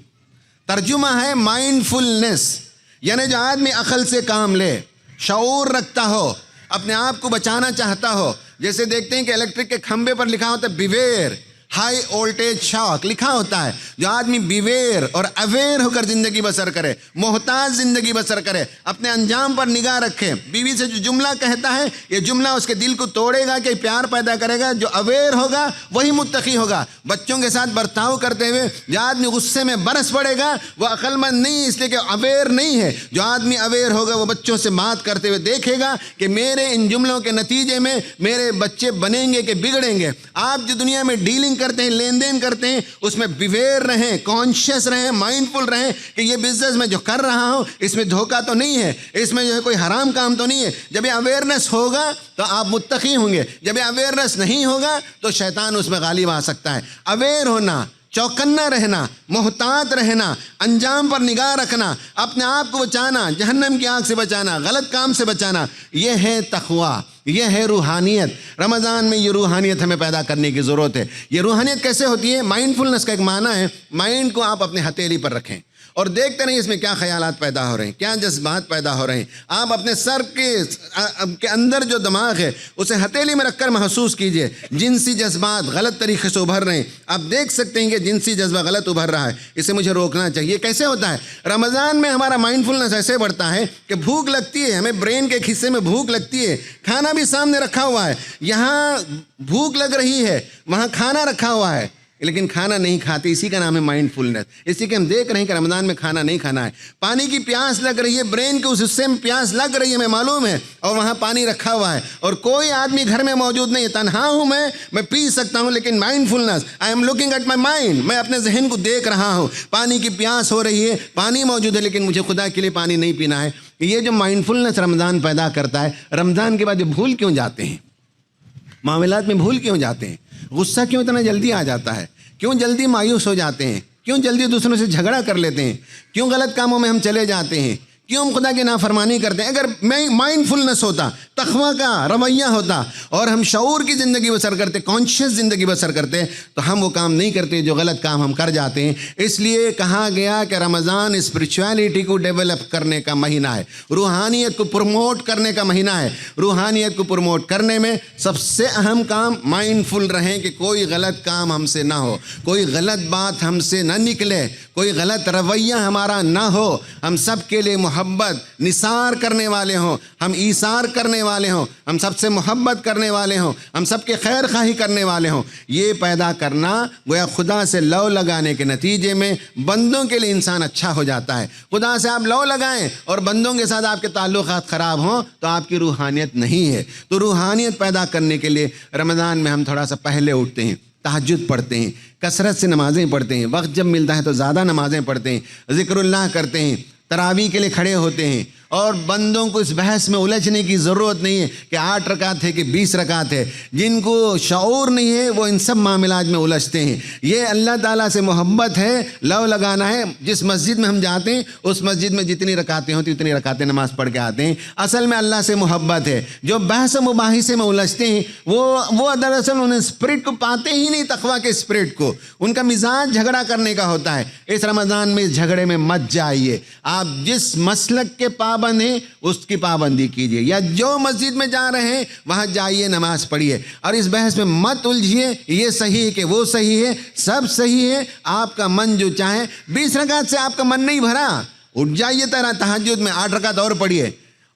[SPEAKER 1] ترجمہ ہے مائنڈفلنس، یعنی جو آدمی عقل سے کام لے، شعور رکھتا ہو، اپنے آپ کو بچانا چاہتا ہو۔ جیسے دیکھتے ہیں کہ الیکٹرک کے کھمبے پر لکھا ہوتا ہے بیویئر ہائی وولٹیج شاک، لکھا ہوتا ہے۔ جو آدمی بیویئر اور اویئر ہو کر زندگی بسر کرے، محتاط زندگی بسر کرے، اپنے انجام پر نگاہ رکھے، بیوی سے جو جملہ کہتا ہے یہ جملہ اس کے دل کو توڑے گا کہ پیار پیدا کرے گا، جو اویئر ہوگا وہی متقی ہوگا۔ بچوں کے ساتھ برتاؤ کرتے ہوئے جو آدمی غصے میں برس پڑے گا وہ عقل مند نہیں، اس لیے کہ اویئر نہیں ہے۔ جو آدمی اویئر ہوگا وہ بچوں سے بات کرتے ہوئے دیکھے گا کہ میرے ان جملوں کے نتیجے میں میرے بچے بنیں گے کہ بگڑیں گے۔ آپ جو دنیا میں ڈیلنگ کرتے ہیں، لین دین کرتے ہیں، اس میں بیویئر رہیں، کانشیس رہیں، مائنڈفل رہیں کہ یہ بزنس میں جو کر رہا ہوں اس میں دھوکہ تو نہیں ہے، اس میں جو ہے کوئی حرام کام تو نہیں ہے۔ جب یہ اویئرنیس ہوگا تو آپ متقی ہوں گے، جب یہ اویئرنیس نہیں ہوگا تو شیطان اس میں غالب آ سکتا ہے۔ اویئر ہونا، چوکنا رہنا، محتاط رہنا، انجام پر نگاہ رکھنا، اپنے آپ کو بچانا، جہنم کی آگ سے بچانا، غلط کام سے بچانا، یہ ہے تقویٰ، یہ ہے روحانیت۔ رمضان میں یہ روحانیت ہمیں پیدا کرنے کی ضرورت ہے۔ یہ روحانیت کیسے ہوتی ہے؟ مائنڈفلنس کا ایک معنی ہے مائنڈ کو آپ اپنے ہتھیلی پر رکھیں اور دیکھتے رہیں اس میں کیا خیالات پیدا ہو رہے ہیں، کیا جذبات پیدا ہو رہے ہیں۔ آپ اپنے سر کے اندر جو دماغ ہے اسے ہتھیلی میں رکھ کر محسوس کیجئے، جنسی جذبات غلط طریقے سے ابھر رہے ہیں، آپ دیکھ سکتے ہیں کہ جنسی جذبہ غلط ابھر رہا ہے، اسے مجھے روکنا چاہیے۔ کیسے ہوتا ہے؟ رمضان میں ہمارا مائنڈفلنس ایسے بڑھتا ہے کہ بھوک لگتی ہے، ہمیں برین کے ایک حصے میں بھوک لگتی ہے، کھانا بھی سامنے رکھا ہوا ہے، یہاں بھوک لگ رہی ہے، وہاں کھانا رکھا ہوا ہے، لیکن کھانا نہیں کھاتے، اسی کا نام ہے مائنڈ فلنس۔ اسی کہ ہم دیکھ رہے ہیں کہ رمضان میں کھانا نہیں کھانا ہے، پانی کی پیاس لگ رہی ہے، برین کے اس حصے میں پیاس لگ رہی ہے، ہمیں معلوم ہے، اور وہاں پانی رکھا ہوا ہے، اور کوئی آدمی گھر میں موجود نہیں ہے، تنہا ہوں میں پی سکتا ہوں، لیکن mindfulness, I am looking at my mind, میں اپنے ذہن کو دیکھ رہا ہوں، پانی کی پیاس ہو رہی ہے، پانی موجود ہے، لیکن مجھے خدا کے لیے پانی نہیں پینا ہے۔ یہ جو مائنڈ فلنس رمضان پیدا کرتا ہے، رمضان کے بعد جو بھول کیوں جاتے ہیں، معاملات میں بھول کیوں جاتے ہیں، غصہ کیوں اتنا جلدی آ جاتا ہے، کیوں جلدی مایوس ہو جاتے ہیں، کیوں جلدی دوسروں سے جھگڑا کر لیتے ہیں، کیوں غلط کاموں میں ہم چلے جاتے ہیں، کیوں ہم خدا کی نافرمانی کرتے ہیں؟ اگر مائنڈ فلنس ہوتا، تقویٰ کا رویہ ہوتا، اور ہم شعور کی زندگی بسر کرتے، کانشیس زندگی بسر کرتے، تو ہم وہ کام نہیں کرتے جو غلط کام ہم کر جاتے ہیں۔ اس لیے کہا گیا کہ رمضان اسپرچویلٹی کو ڈیولپ کرنے کا مہینہ ہے، روحانیت کو پروموٹ کرنے کا مہینہ ہے۔ روحانیت کو پروموٹ کرنے میں سب سے اہم کام مائنڈ فل رہیں کہ کوئی غلط کام ہم سے نہ ہو، کوئی غلط بات ہم سے نہ نکلے، کوئی غلط رویہ ہمارا نہ ہو، ہم سب کے لیے محبت نثار کرنے والے ہوں، ہم ایثار کرنے والے ہوں، ہم سب سے محبت کرنے والے ہوں، ہم سب کے خیر خواہی کرنے والے ہوں۔ یہ پیدا کرنا گویا خدا سے لو لگانے کے نتیجے میں بندوں کے لیے انسان اچھا ہو جاتا ہے۔ خدا سے آپ لو لگائیں اور بندوں کے ساتھ آپ کے تعلقات خراب ہوں تو آپ کی روحانیت نہیں ہے۔ تو روحانیت پیدا کرنے کے لیے رمضان میں ہم تھوڑا سا پہلے اٹھتے ہیں، تہجد پڑھتے ہیں، کثرت سے نمازیں پڑھتے ہیں، وقت جب ملتا ہے تو زیادہ نمازیں پڑھتے ہیں، ذکر اللہ کرتے ہیں، تراویح کے لیے کھڑے ہوتے ہیں، اور بندوں کو اس بحث میں الجھنے کی ضرورت نہیں ہے کہ 8 رکعت ہے کہ 20 رکعت ہے۔ جن کو شعور نہیں ہے وہ ان سب معاملات میں الجھتے ہیں۔ یہ اللہ تعالیٰ سے محبت ہے، لو لگانا ہے۔ جس مسجد میں ہم جاتے ہیں اس مسجد میں جتنی رکعتیں ہوتی اتنی رکعتیں نماز پڑھ کے آتے ہیں۔ اصل میں اللہ سے محبت ہے۔ جو بحث و مباحثے میں الجھتے ہیں وہ دراصل انہیں اسپرٹ کو پاتے ہی نہیں، تقویٰ کے اسپرٹ کو۔ ان کا مزاج جھگڑا کرنے کا ہوتا ہے۔ اس رمضان میں اس جھگڑے میں مت جائیے۔ آپ جس مسلک کے پابند ہیں اس کی پابندی کیجئے، یا جو مسجد میں جا رہے ہیں وہاں جائیے، نماز پڑھیے، اور اس بحث میں مت الجھیے یہ صحیح ہے کہ وہ صحیح ہے، سب صحیح ہے۔ آپ کا من جو چاہے، 20 رکعت سے آپ کا من نہیں بھرا، اٹھ جائیے تہجد میں 8 رکعت اور پڑھیے،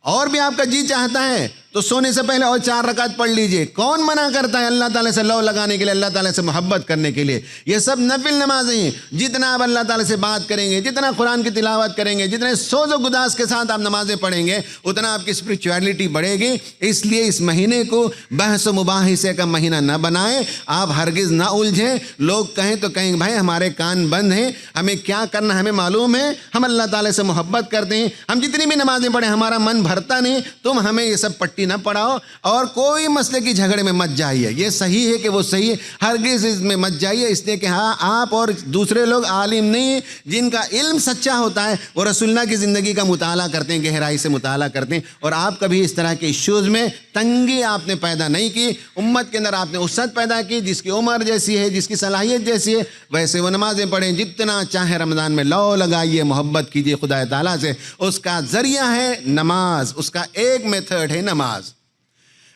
[SPEAKER 1] اور بھی آپ کا جی چاہتا ہے تو سونے سے پہلے اور 4 رکعت پڑھ لیجئے۔ کون منع کرتا ہے اللہ تعالیٰ سے لو لگانے کے لیے، اللہ تعالیٰ سے محبت کرنے کے لیے؟ یہ سب نفل نمازیں ہیں۔ جتنا آپ اللہ تعالیٰ سے بات کریں گے، جتنا قرآن کی تلاوت کریں گے، جتنے سوز و گداز کے ساتھ آپ نمازیں پڑھیں گے، اتنا آپ کی اسپرچویلٹی بڑھے گی۔ اس لیے اس مہینے کو بحث و مباحثے کا مہینہ نہ بنائیں، آپ ہرگز نہ الجھیں۔ لوگ کہیں تو کہیں بھائی ہمارے کان بند ہیں، ہمیں کیا کرنا ہمیں معلوم ہے، ہم اللہ تعالیٰ سے محبت کرتے ہیں، ہم جتنی بھی نمازیں پڑھیں ہمارا من بھرتا نہیں، تم ہمیں یہ سب پٹی نہ پڑھاؤ، اور کوئی مسئلے کی جھگڑے میں مت جائیے۔ یہ صحیح ہے کہ وہ صحیح ہے، ہرگز اس میں مت جائیے، اس لیے کہ ہاں آپ اور دوسرے لوگ عالم نہیں ہیں۔ جن کا علم سچا ہوتا ہے وہ رسول اللہ کی زندگی کا مطالعہ کرتے ہیں، گہرائی سے مطالعہ کرتے ہیں، اور آپ کبھی اس طرح کے ایشوز میں تنگی آپ نے پیدا نہیں کی۔ امت کے اندر آپ نے وسعت پیدا کی، جس کی عمر جیسی ہے، جس کی صلاحیت جیسی ہے ویسے وہ نمازیں پڑھیں، جتنا چاہے رمضان میں لو لگائیے، محبت کیجیے خدا تعالیٰ سے۔ اس کا ذریعہ ہے نماز، اس کا ایک میتھڈ ہے نماز۔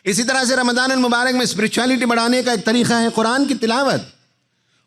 [SPEAKER 1] اسی طرح سے رمضان المبارک میں اسپرچویلٹی بڑھانے کا ایک طریقہ ہے قرآن کی تلاوت۔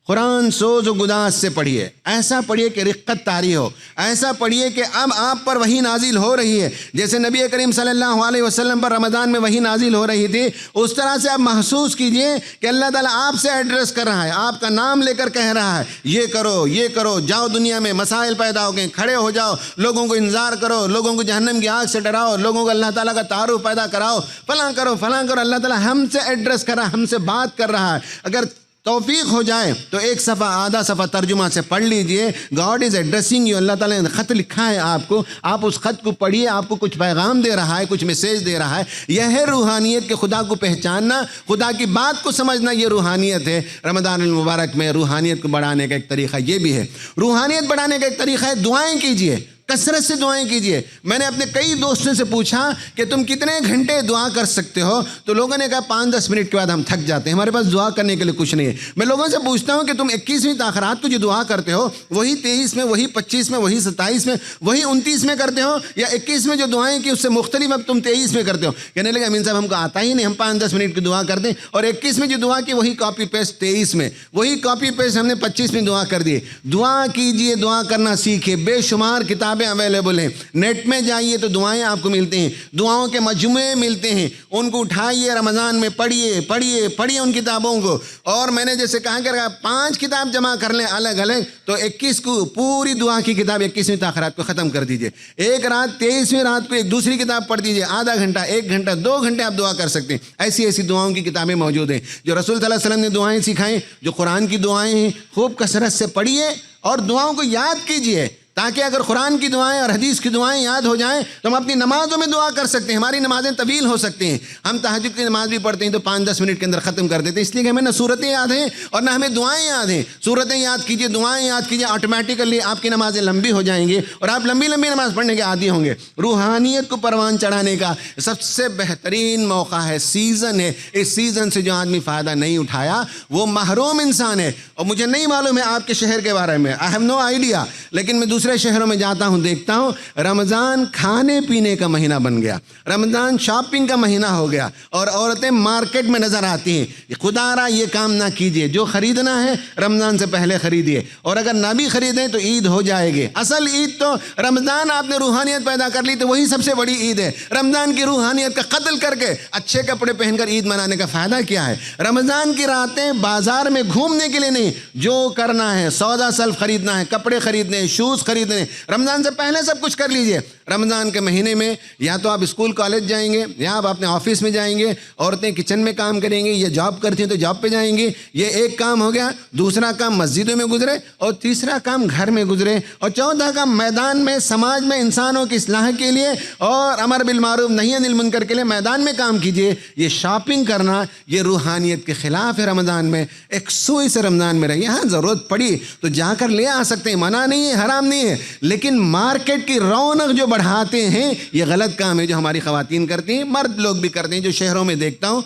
[SPEAKER 1] قرآن سوز و گداز سے پڑھیے، ایسا پڑھیے کہ رقت طاری ہو، ایسا پڑھیے کہ اب آپ پر وحی نازل ہو رہی ہے، جیسے نبی کریم صلی اللہ علیہ وسلم پر رمضان میں وحی نازل ہو رہی تھی، اس طرح سے آپ محسوس کیجئے کہ اللہ تعالیٰ آپ سے ایڈریس کر رہا ہے، آپ کا نام لے کر کہہ رہا ہے یہ کرو یہ کرو، جاؤ دنیا میں مسائل پیدا ہو گئے، کھڑے ہو جاؤ، لوگوں کو انذار کرو، لوگوں کو جہنم کی آگ سے ڈراؤ، لوگوں کو اللہ تعالیٰ کا تعارف پیدا کراؤ، فلاں کرو فلاں کرو۔ اللہ تعالیٰ ہم سے ایڈریس کر رہا ہے، ہم سے بات کر رہا ہے۔ اگر توفیق ہو جائے تو ایک صفحہ آدھا صفحہ ترجمہ سے پڑھ لیجئے۔ گاڈ از ایڈریسنگ یو، اللہ تعالیٰ نے خط لکھا ہے آپ کو، آپ اس خط کو پڑھیے، آپ کو کچھ پیغام دے رہا ہے، کچھ میسیج دے رہا ہے۔ یہ ہے روحانیت کے خدا کو پہچاننا، خدا کی بات کو سمجھنا، یہ روحانیت ہے۔ رمضان المبارک میں روحانیت کو بڑھانے کا ایک طریقہ یہ بھی ہے۔ روحانیت بڑھانے کا ایک طریقہ ہے دعائیں کیجئے۔ کثرت سے دعائیں کیجئے. میں نے اپنے کئی دوستوں سے پوچھا کہ تم کتنے گھنٹے دعا کر سکتے ہو, تو لوگوں نے کہا 5-10 منٹ کے بعد ہم تھک جاتے ہیں, ہمارے پاس دعا کرنے کے لیے کچھ نہیں ہے. میں لوگوں سے پوچھتا ہوں کہ تم 21ویں تاخیرات کو جو دعا کرتے ہو وہی 23 میں, وہی 25 میں, وہی 27 میں, وہی 29 میں کرتے ہو, یا 21 میں جو دعائیں کی اس سے مختلف اب تم 23 میں کرتے ہو؟ کہنے لگے امین صاحب ہم کو آتا ہی نہیں, ہم 5-10 منٹ کی دعا کرتے ہیں, اور 21 میں جو دعا کی وہی کاپی پیسٹ 23 میں, وہی کاپی پیسٹ ہم نے 25 میں دعا کر دی. دعا کیجئے, دعا کرنا سیکھے. بے شمار کتابیں اویلیبل ہیں, نیٹ میں جائیے تو دعائیں آپ کو ملتے ہیں, دعاؤں کے مجموعے ملتے ہیں, ان کو اٹھائیے, رمضان میں پڑھیے پڑھیے پڑھیے ان کتابوں کو. اور میں نے جیسے کہا کہ 5 کتاب جمع کر لیں الگ الگ, تو 21 کو پوری دعا کی کتاب 21ویں تاخیرات کو ختم کر دیجئے. ایک رات 23ویں رات کو ایک دوسری کتاب پڑھ دیجئے, آدھا گھنٹہ, 1 گھنٹہ, 2 گھنٹے آپ دعا کر سکتے ہیں. ایسی ایسی دعاؤں کی کتابیں موجود ہیں جو رسول صلی اللہ علیہ وسلم نے دعائیں سکھائیں, جو قرآن کی دعائیں ہیں. خوب کثرت سے پڑھیے اور دعاؤں کو یاد کیجئے, تاکہ اگر قرآن کی دعائیں اور حدیث کی دعائیں یاد ہو جائیں تو ہم اپنی نمازوں میں دعا کر سکتے ہیں. ہماری نمازیں طویل ہو سکتی ہیں. ہم تہجد کی نماز بھی پڑھتے ہیں تو 5-10 منٹ کے اندر ختم کر دیتے ہیں, اس لیے کہ ہمیں نہ صورتیں یاد ہیں اور نہ ہمیں دعائیں یاد ہیں. صورتیں یاد کیجئے, دعائیں یاد کیجئے, آٹومیٹیکلی آپ کی نمازیں لمبی ہو جائیں گی اور آپ لمبی لمبی نماز پڑھنے کے عادی ہوں گے. روحانیت کو پروان چڑھانے کا سب سے بہترین موقع ہے, سیزن ہے. اس سیزن سے جو آدمی فائدہ نہیں اٹھایا وہ محروم انسان ہے. اور مجھے نہیں معلوم ہے آپ کے شہر کے بارے میں, آئی ہیو نو آئیڈیا, لیکن میں دوسرے شہروں میں جاتا ہوں, دیکھتا ہوں رمضان کھانے پینے کا مہینہ بن گیا, رمضان شاپنگ کا مہینہ ہو گیا, اور عورتیں مارکیٹ میں نظر آتی ہیں. خدا را یہ کام نہ کیجئے, جو خریدنا ہے رمضان سے پہلے خریدیے, اور اگر نہ بھی خریدیں تو عید ہو جائے گی. اصل عید تو رمضان, آپ نے روحانیت پیدا کر لی تو وہی سب سے بڑی عید ہے. رمضان کی روحانیت کا قتل کر کے اچھے کپڑے پہن کر عید منانے کا فائدہ کیا ہے؟ رمضان کی راتیں بازار میں گھومنے کے لیے نہیں, جو کرنا ہے سودا سلف خریدنا ہے, کپڑے خریدنے, شوز خریدنے, رمضان سے پہلے سب کچھ کر لیجئے. رمضان کے مہینے میں یا تو آپ اسکول کالج جائیں گے, یا آپ اپنے آفس میں جائیں گے, عورتیں کچن میں کام کریں گی, یا جاب کرتی ہیں تو جاب پہ جائیں گی. یہ ایک کام ہو گیا. دوسرا کام مسجدوں میں گزرے, اور تیسرا کام گھر میں گزرے, اور چوتھا کام میدان میں سماج میں انسانوں کی اصلاح کے لیے اور امر بالمعروف نہی عن المنکر کے لیے میدان میں کام کیجئے. یہ شاپنگ کرنا یہ روحانیت کے خلاف ہے. رمضان میں ایک سوئی سے رمضان میں رہیے. ہاں ضرورت پڑی تو جا کر لے آ سکتے ہیں, منع نہیں ہے, حرام نہیں ہے, لیکن مارکیٹ کی رونق جو بڑھاتے ہیں یہ غلط کام ہے جو ہماری خواتین کرتی ہیں, مرد لوگ بھی کرتے ہیں. جو شہروں میں دیکھتا ہوں,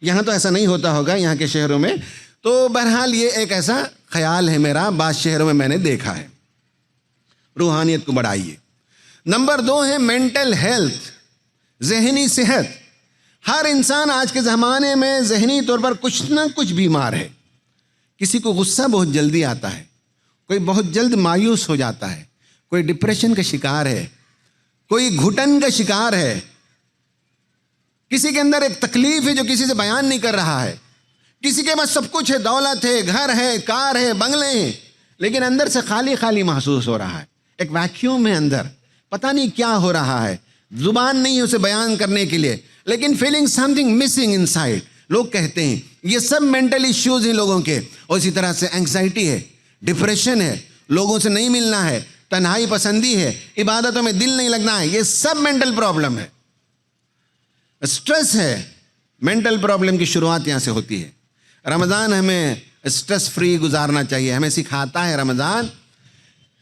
[SPEAKER 1] یہاں تو ایسا نہیں ہوتا ہوگا یہاں کے شہروں میں, تو بہرحال یہ ایک ایسا خیال ہے میرا, بعض شہروں میں میں نے دیکھا ہے. روحانیت کو بڑھائیے. نمبر 2 ہے مینٹل ہیلتھ, ذہنی صحت. ہر انسان آج کے زمانے میں ذہنی طور پر کچھ نہ کچھ بیمار ہے. کسی کو غصہ بہت جلدی آتا ہے, کوئی بہت جلد مایوس ہو جاتا ہے, کوئی ڈپریشن کا شکار ہے, کوئی گھٹن کا شکار ہے, کسی کے اندر ایک تکلیف ہے جو کسی سے بیان نہیں کر رہا ہے, کسی کے پاس سب کچھ ہے, دولت ہے, گھر ہے, کار ہے, بنگلے ہیں, لیکن اندر سے خالی خالی محسوس ہو رہا ہے. ایک ویکیوم ہے اندر, پتہ نہیں کیا ہو رہا ہے, زبان نہیں ہے اسے بیان کرنے کے لیے, لیکن feeling some thing missing in side. لوگ کہتے ہیں یہ سب مینٹل ایشوز ہیں لوگوں کے. اور اسی طرح سے اینگزائٹی ہے, ڈپریشن ہے, لوگوں سے نہیں ملنا ہے, تنہائی پسندی ہے, عبادتوں میں دل نہیں لگنا ہے, یہ سب مینٹل پرابلم ہے. اسٹریس ہے, مینٹل پرابلم کی شروعات یہاں سے ہوتی ہے. رمضان ہمیں اسٹریس فری گزارنا چاہیے. ہمیں سکھاتا ہے رمضان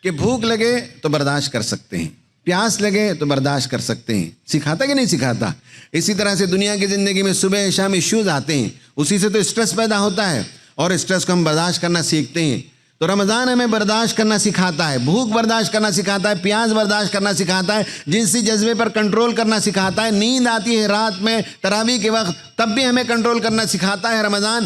[SPEAKER 1] کہ بھوک لگے تو برداشت کر سکتے ہیں, پیاس لگے تو برداشت کر سکتے ہیں. سکھاتا کہ نہیں سکھاتا؟ اسی طرح سے دنیا کی زندگی میں صبح شام ایشوز آتے ہیں, اسی سے تو اسٹریس پیدا ہوتا ہے, اور اسٹریس کو ہم برداشت کرنا سیکھتے ہیں. تو رمضان ہمیں برداشت کرنا سکھاتا ہے, بھوک برداشت کرنا سکھاتا ہے, پیاس برداشت کرنا سکھاتا ہے, جنسی جذبے پر کنٹرول کرنا سکھاتا ہے. نیند آتی ہے رات میں تراویح کے وقت, تب بھی ہمیں کنٹرول کرنا سکھاتا ہے رمضان.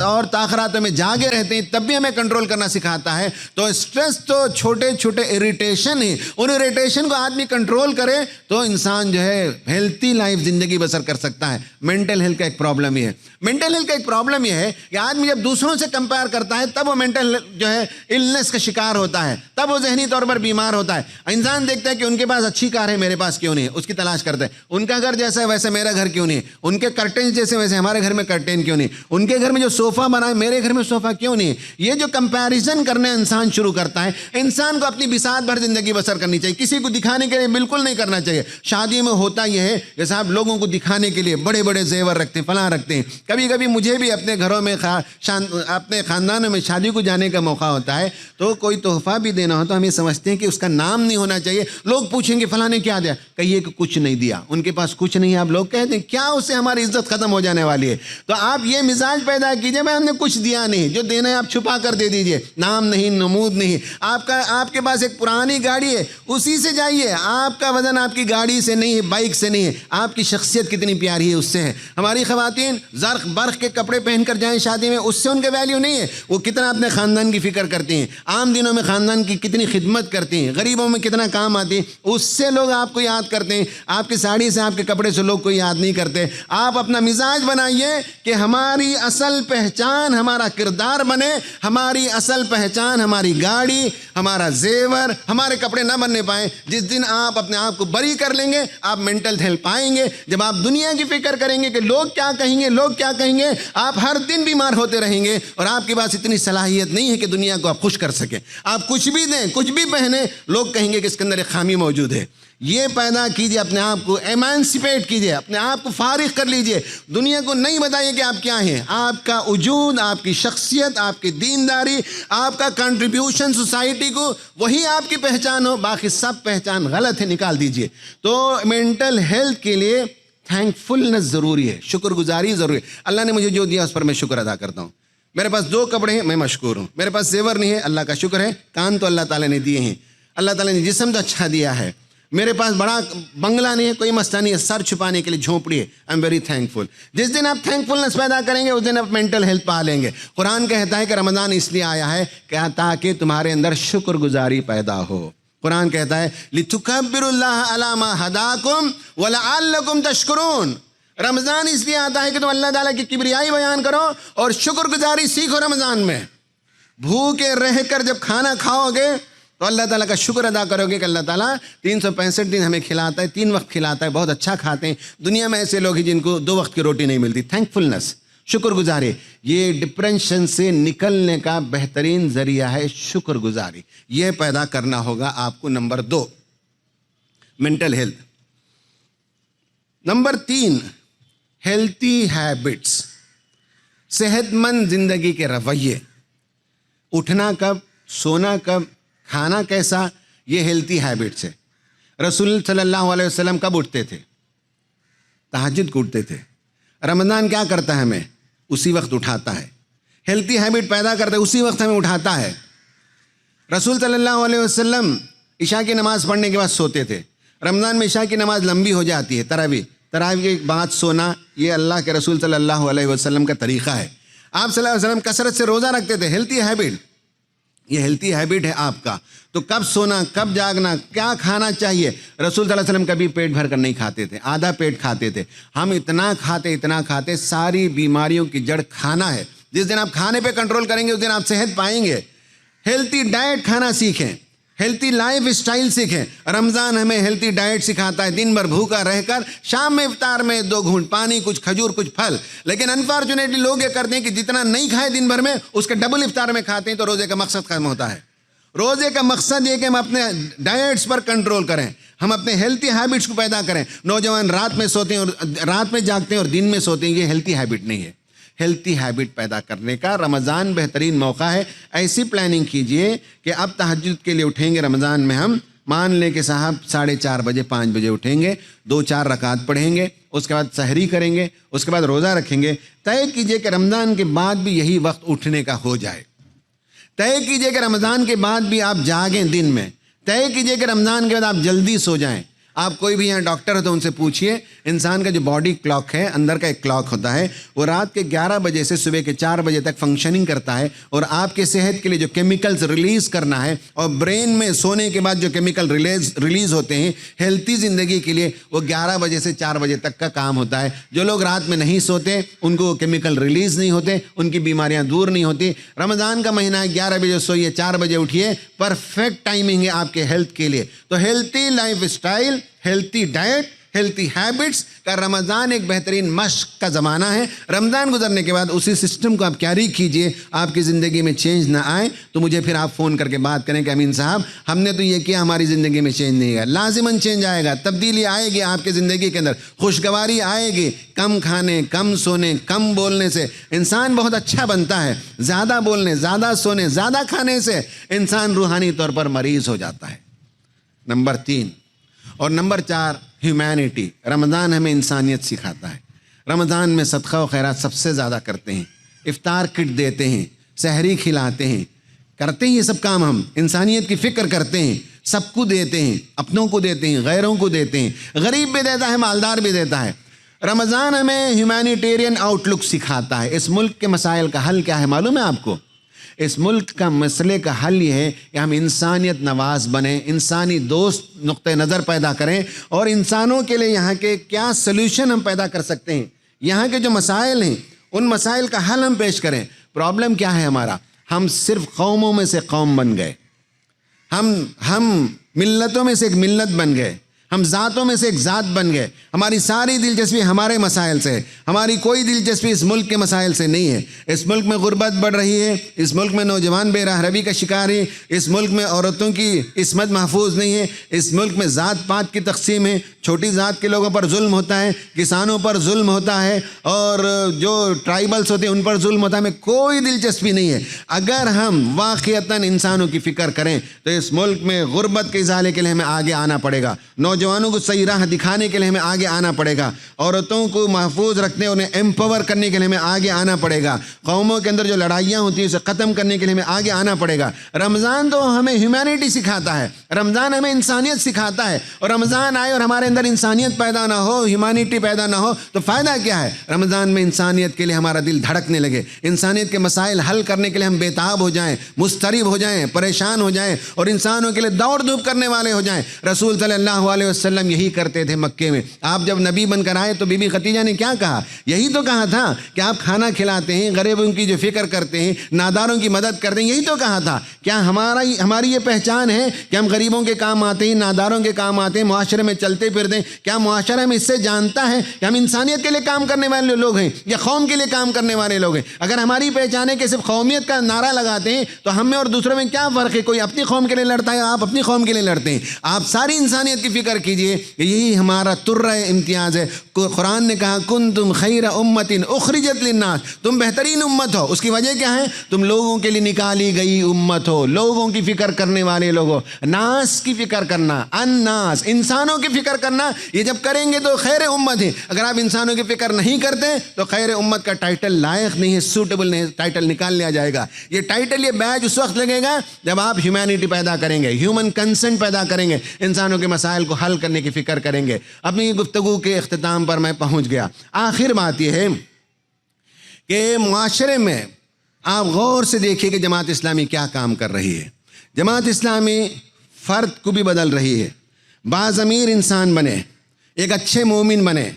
[SPEAKER 1] اور تاخیراتوں میں جاگے رہتے ہیں تب بھی ہمیں کنٹرول کرنا سکھاتا ہے. تو اسٹریس تو چھوٹے چھوٹے اریٹیشن ہیں, ان اریٹیشن کو آدمی کنٹرول کرے تو انسان جو ہے ہیلتھی لائف زندگی بسر کر سکتا ہے. مینٹل ہیلتھ کا ایک پرابلم یہ ہے. مینٹل ہیلتھ کا ایک پرابلم یہ ہے کہ آدمی جب دوسروں سے کمپیئر کرتا ہے تب وہ مینٹل جو ہے النس کا شکار ہوتا ہے, تب وہ ذہنی طور پر بیمار ہوتا ہے. انسان دیکھتا ہے کہ ان کے پاس اچھی کار ہے, میرے پاس کیوں نہیں ہے, اس کی تلاش کرتا ہے. ان کا گھر جیسا ہے ویسے میرا گھر کیوں نہیں ہے, ان کے کرٹن جیسے ویسے ہمارے گھر میں کرٹن کیوں نہیں, ان کے گھر میں جو صوفہ بنا ہے میرے گھر میں صوفہ کیوں نہیں ہے. یہ جو کمپیریزن کرنا انسان شروع کرتا ہے. انسان کو اپنی بساط بھر زندگی بسر کرنی چاہیے, کسی کو دکھانے کے لیے بالکل نہیں کرنا چاہیے. شادی میں ہوتا یہ ہے کہ صاحب لوگوں کو دکھانے کے لیے بڑے بڑے زیور رکھتے ہیں, فلاں رکھتے ہیں. کبھی کبھی مجھے بھی اپنے گھروں میں اپنے خاندانوں میں شادی کو جانے کا موقع موقع ہوتا ہے تو کوئی تحفہ بھی دینا ہو تو ہم یہ سمجھتے ہیں کہ اس کا نام نہیں ہونا چاہیے. لوگ پوچھیں گے فلاں نے کیا دیا, کہیے کہ کچھ نہیں دیا, ان کے پاس کچھ نہیں ہے. آپ لوگ کہتے ہیں کیا اس سے ہماری عزت ختم ہو جانے والی ہے. تو آپ یہ مزاج پیدا کیجئے, میں ہم نے کچھ دیا نہیں, جو دینا ہے آپ چھپا کر دے دیجئے, نام نہیں, نمود نہیں. آپ کے پاس ایک پرانی گاڑی ہے, اسی سے جائیے. آپ کا وزن آپ کی گاڑی سے نہیں ہے, بائک سے نہیں ہے, آپ کی شخصیت کتنی پیاری ہے اس سے ہے. ہماری خواتین زرق برق کے کپڑے پہن کر جائیں شادی میں, اس سے ان کے ویلیو نہیں ہے. وہ کتنا اپنے خاندان کی فکر کرتی ہیں, عام دنوں میں خاندان کی کتنی خدمت کرتی ہیں, غریبوں میں کتنا کام آتی ہیں, اس سے لوگ آپ کو یاد کرتے ہیں. آپ کی ساڑی سے, آپ کے کپڑے سے لوگ کو یاد نہیں کرتے. آپ اپنا مزاج بنائیے کہ ہماری اصل پہچان ہمارا کردار بنے, ہماری اصل پہچان ہماری گاڑی, ہمارا زیور, ہمارے کپڑے نہ بننے پائیں. جس دن آپ اپنے آپ کو بری کر لیں گے, آپ مینٹل ہیلتھ پائیں گے. جب آپ دنیا کی فکر کریں گے کہ لوگ کیا کہیں گے, لوگ کیا کہیں گے, آپ ہر دن بیمار ہوتے رہیں گے. اور آپ کے پاس اتنی صلاحیت نہیں ہے کہ دنیا کو آپ خوش کر سکیں. آپ کچھ بھی دیں, کچھ بھی پہنیں, لوگ کہیں گے کہ اس کے اندر ایک خامی موجود ہے. یہ پیدا کیجئے, اپنے آپ کو ایمانسپیٹ کیجئے, اپنے آپ کو فارغ کر لیجئے. دنیا کو نہیں بتائیے کہ آپ کیا ہیں. آپ کا وجود, آپ کی شخصیت, آپ کی دینداری, آپ کا کنٹریبیوشن سوسائٹی کو, وہی آپ کی پہچان ہو. باقی سب پہچان غلط ہے, نکال دیجئے. تو مینٹل ہیلتھ کے لیے تھینک فلنس ضروری ہے, شکر گزاری ضروری ہے. اللہ نے مجھے جو دیا اس پر میں شکر ادا کرتا ہوں. میرے پاس 2 کپڑے ہیں, میں مشکور ہوں. میرے پاس زیور نہیں ہے, اللہ کا شکر ہے. کان تو اللہ تعالیٰ نے دیے ہیں, اللہ تعالیٰ نے جسم تو اچھا دیا ہے. میرے پاس بڑا بنگلہ نہیں ہے, کوئی مسئلہ نہیں ہے, سر چھپانے کے لیے جھونپڑی ہے. آئی ایم ویری تھینک فل. جس دن آپ تھینک فلنس پیدا کریں گے, اس دن آپ مینٹل ہیلتھ پا لیں گے. قرآن کہتا ہے کہ رمضان اس لیے آیا ہے کہ تاکہ تمہارے اندر شکر گزاری پیدا ہو. قرآن کہتا ہے لِتُكَبِّرُوا اللَّهَ عَلَى مَا هَدَاكُمْ وَلَعَلَّكُمْ تَشْكُرُونَ. رمضان اس لیے آتا ہے کہ تم اللہ تعالیٰ کی کبریائی بیان کرو اور شکر گزاری سیکھو. رمضان میں بھوکے رہ کر جب کھانا کھاؤ گے تو اللہ تعالیٰ کا شکر ادا کرو گے کہ اللہ تعالیٰ 365 دن ہمیں کھلاتا ہے, 3 وقت کھلاتا ہے, بہت اچھا کھاتے ہیں. دنیا میں ایسے لوگ ہیں جن کو 2 وقت کی روٹی نہیں ملتی. تھینک فلنس, شکر گزاری, یہ ڈپریشن سے نکلنے کا بہترین ذریعہ ہے. شکر گزاری یہ پیدا کرنا ہوگا آپ کو. Number 2 mental health. Number 3 healthy habits, صحت مند زندگی کے رویے. اٹھنا کب, سونا کب, کھانا کیسا, یہ ہیلتھی ہیبٹس ہے. رسول صلی اللہ علیہ وسلم کب اٹھتے تھے؟ تہجد کو اٹھتے تھے. رمضان کیا کرتا ہے ہمیں؟ اسی وقت اٹھاتا ہے. ہیلتھی ہیبٹ پیدا کرتا ہے, اسی وقت ہمیں اٹھاتا ہے. رسول صلی اللہ علیہ وسلم عشاء کی نماز پڑھنے کے بعد سوتے تھے. رمضان میں عشاء کی نماز لمبی ہو جاتی ہے, تراویح کے بعد سونا, یہ اللہ کے رسول صلی اللہ علیہ وسلم کا طریقہ ہے. آپ صلی اللہ علیہ وسلم کثرت سے روزہ رکھتے تھے. ہیلتھی ہیبٹ, یہ ہیلتھی ہیبٹ ہے آپ کا. تو کب سونا, کب جاگنا, کیا کھانا چاہیے. رسول صلی اللہ علیہ وسلم کبھی پیٹ بھر کر نہیں کھاتے تھے, آدھا پیٹ کھاتے تھے. ہم اتنا کھاتے, ساری بیماریوں کی جڑ کھانا ہے. جس دن آپ کھانے پہ کنٹرول کریں گے اس دن آپ صحت پائیں گے. ہیلتھی ڈائٹ کھانا سیکھیں, ہیلتھی لائف اسٹائل سیکھیں. رمضان ہمیں ہیلتھی ڈائٹ سکھاتا ہے, دن بھر بھوکا رہ کر شام میں افطار میں 2 گھونٹ پانی, کچھ کھجور, کچھ پھل. لیکن انفارچونیٹلی لوگ یہ کرتے ہیں کہ جتنا نہیں کھائے دن بھر میں اس کے ڈبل افطار میں کھاتے ہیں, تو روزے کا مقصد ختم ہوتا ہے. روزے کا مقصد یہ کہ ہم اپنے ڈائٹس پر کنٹرول کریں, ہم اپنے ہیلتھی ہیبٹس کو پیدا کریں. نوجوان رات میں سوتے ہیں اور رات میں جاگتے ہیں اور دن میں سوتے ہیں, یہ ہیلتھی ہیبٹ نہیں ہے. ہیلتھی ہیبٹ پیدا کرنے کا رمضان بہترین موقع ہے. ایسی پلاننگ کیجئے کہ اب تہجد کے لیے اٹھیں گے رمضان میں, ہم مان لیں کہ صاحب 4:30 بجے 5 بجے اٹھیں گے, 2-4 رکعت پڑھیں گے, اس کے بعد سحری کریں گے, اس کے بعد روزہ رکھیں گے. طے کیجئے کہ رمضان کے بعد بھی یہی وقت اٹھنے کا ہو جائے. طے کیجئے کہ رمضان کے بعد بھی آپ جاگیں دن میں. طے کیجئے کہ رمضان کے بعد آپ جلدی سو جائیں. آپ کوئی بھی یہاں ڈاکٹر ہو تو ان سے پوچھئے, انسان کا جو باڈی کلاک ہے, اندر کا ایک کلاک ہوتا ہے, وہ رات کے 11 بجے سے صبح کے 4 بجے تک فنکشننگ کرتا ہے. اور آپ کے صحت کے لیے جو کیمیکلز ریلیز کرنا ہے, اور برین میں سونے کے بعد جو کیمیکل ریلیز ہوتے ہیں ہیلتھی زندگی کے لیے, وہ 11 بجے سے 4 بجے تک کا کام ہوتا ہے. جو لوگ رات میں نہیں سوتے ان کو کیمیکل ریلیز نہیں ہوتے, ان کی بیماریاں دور نہیں ہوتی. رمضان کا مہینہ ہے, 11 بجے سوئیے, 4 بجے اٹھیے, پرفیکٹ ٹائمنگ ہے آپ کے ہیلتھ کے لیے. تو healthy life style, healthy diet, healthy habits کا رمضان ایک بہترین مشق کا زمانہ ہے۔ رمضان گزرنے کے بعد اسی سسٹم کو آپ کیری کیجئے، آپ کی زندگی میں چینج نہ آئے تو مجھے پھر آپ فون کر کے بات کریں کہ امین صاحب ہم نے تو یہ کیا، ہماری زندگی میں چینج نہیں آیا۔ لازماً چینج آئے گا، تبدیلی آئے گی آپ کی زندگی کے اندر، خوشگواری آئے گی۔ کم کھانے، کم سونے، کم بولنے سے انسان بہت اچھا بنتا ہے۔ زیادہ بولنے، زیادہ سونے، زیادہ کھانے سے انسان روحانی طور پر مریض ہو جاتا ہے۔ نمبر 3 اور نمبر 4 ہیومینٹی۔ رمضان ہمیں انسانیت سکھاتا ہے۔ رمضان میں صدقہ و خیرات سب سے زیادہ کرتے ہیں، افطار کٹ دیتے ہیں، سحری کھلاتے ہیں، کرتے ہیں یہ سب کام، ہم انسانیت کی فکر کرتے ہیں، سب کو دیتے ہیں، اپنوں کو دیتے ہیں، غیروں کو دیتے ہیں، غریب بھی دیتا ہے، مالدار بھی دیتا ہے۔ رمضان ہمیں ہیومینیٹیرین آؤٹ لک سکھاتا ہے۔ اس ملک کے مسائل کا حل کیا ہے معلوم ہے آپ کو؟ اس ملک کا مسئلے کا حل یہ ہے کہ ہم انسانیت نواز بنیں، انسانی دوست نقطہ نظر پیدا کریں، اور انسانوں کے لیے یہاں کے کیا سلوشن ہم پیدا کر سکتے ہیں، یہاں کے جو مسائل ہیں ان مسائل کا حل ہم پیش کریں۔ پرابلم کیا ہے ہمارا؟ ہم صرف قوموں میں سے قوم بن گئے، ہم ملتوں میں سے ایک ملت بن گئے، ہم ذاتوں میں سے ایک ذات بن گئے۔ ہماری ساری دلچسپی ہمارے مسائل سے ہے، ہماری کوئی دلچسپی اس ملک کے مسائل سے نہیں ہے۔ اس ملک میں غربت بڑھ رہی ہے، اس ملک میں نوجوان بے راہ روی کا شکار ہیں، اس ملک میں عورتوں کی عصمت محفوظ نہیں ہے، اس ملک میں ذات پات کی تقسیم ہے، چھوٹی ذات کے لوگوں پر ظلم ہوتا ہے، کسانوں پر ظلم ہوتا ہے، اور جو ٹرائبلز ہوتے ہیں ان پر ظلم ہوتا ہے۔ ہمیں کوئی دلچسپی نہیں ہے۔ اگر ہم واقعتاً انسانوں کی فکر کریں تو اس ملک میں غربت کے ازالے کے لیے ہمیں آگے آنا پڑے گا، نوجوانوں کو صحیح راہ دکھانے کے لیے ہمیں آگے آنا پڑے گا، عورتوں کو محفوظ رکھنے، انہیں ایمپاور کرنے کے لیے ہمیں آگے آنا پڑے گا، قوموں کے اندر جو لڑائیاں ہوتی ہیں اسے ختم کرنے کے لیے ہمیں آگے آنا پڑے گا۔ رمضان تو ہمیں ہیومینٹی سکھاتا ہے، رمضان ہمیں انسانیت سکھاتا ہے، اور رمضان آئے اور ہمارے اندر انسانیت پیدا نہ ہو، ہیومینٹی پیدا نہ ہو تو فائدہ کیا ہے؟ رمضان میں انسانیت کے لیے ہمارا دل دھڑکنے لگے، انسانیت کے مسائل حل کرنے کے لیے ہم بیتاب ہو جائیں، مضطرب ہو جائیں، پریشان ہو جائیں، اور انسانوں کے لیے دوڑ دھوپ کرنے والے ہو جائیں۔ رسول صلی اللہ علیہ وسلم یہی کرتے تھے مکے میں۔ آپ جب نبی بن کر آئے تو بی بی خدیجہ نے کیا کہا؟ یہی تو کہا تھا کہ آپ کھانا کھلاتے ہیں، غریبوں کی جو فکر کرتے ہیں، ناداروں کی مدد کرتے ہیں، یہی تو کہا تھا۔ کیا ہماری یہ پہچان ہے کہ ہم غریبوں کے کام آتے ہیں، ناداروں کے کام آتے ہیں، معاشرے میں چلتے پھرتے ہیں؟ کیا معاشرہ ہمیں اس سے جانتا ہے کہ ہم انسانیت کے لیے کام کرنے والے لوگ ہیں یا قوم کے لیے کام کرنے والے لوگ ہیں؟ اگر ہماری پہچان ہے کہ صرف قومیت کا نعرہ لگاتے ہیں تو ہم میں اور دوسروں میں کیا فرق ہے؟ کوئی اپنی قوم کے لیے لڑتا ہے، آپ اپنی قوم کے لیے لڑتے ہیں۔ آپ ساری انسانیت کی فکر کیجئے، یہی ہمارا ترہ امتیاز ہے۔ قرآن نے کہا کنتم خیر امت اخرجت للناس، تم بہترین امت ہو۔ اس کی وجہ کیا ہے؟ تم لوگوں کے لیے نکالی گئی امت ہو، لوگوں کی فکر کرنے والے لوگ ہو۔ ناس کی فکر کرنا، الناس، انسانوں کی فکر کرنا، یہ جب کریں گے تو خیر امت ہے۔ اگر آپ انسانوں کی فکر نہیں کرتے تو خیر امت کا ٹائٹل لائق نہیں ہے، سوٹیبل نہیں ہے، ٹائٹل نکال لیا جائے گا۔ یہ ٹائٹل، یہ بیج اس وقت لگے گا جب آپ ہیومینٹی پیدا کریں گے، ہیومن کنسنٹ پیدا کریں گے، انسانوں کے مسائل کو حل کرنے کی فکر کریں گے۔ اپنی گفتگو کے اختتام پر میں پہنچ گیا۔ آخر بات یہ ہے کہ معاشرے میں آپ غور سے دیکھیے کہ جماعت اسلامی کیا کام کر رہی ہے۔ جماعت اسلامی فرد کو بھی بدل رہی ہے۔ بعض امیر انسان بنے، ایک اچھے مومن بنے،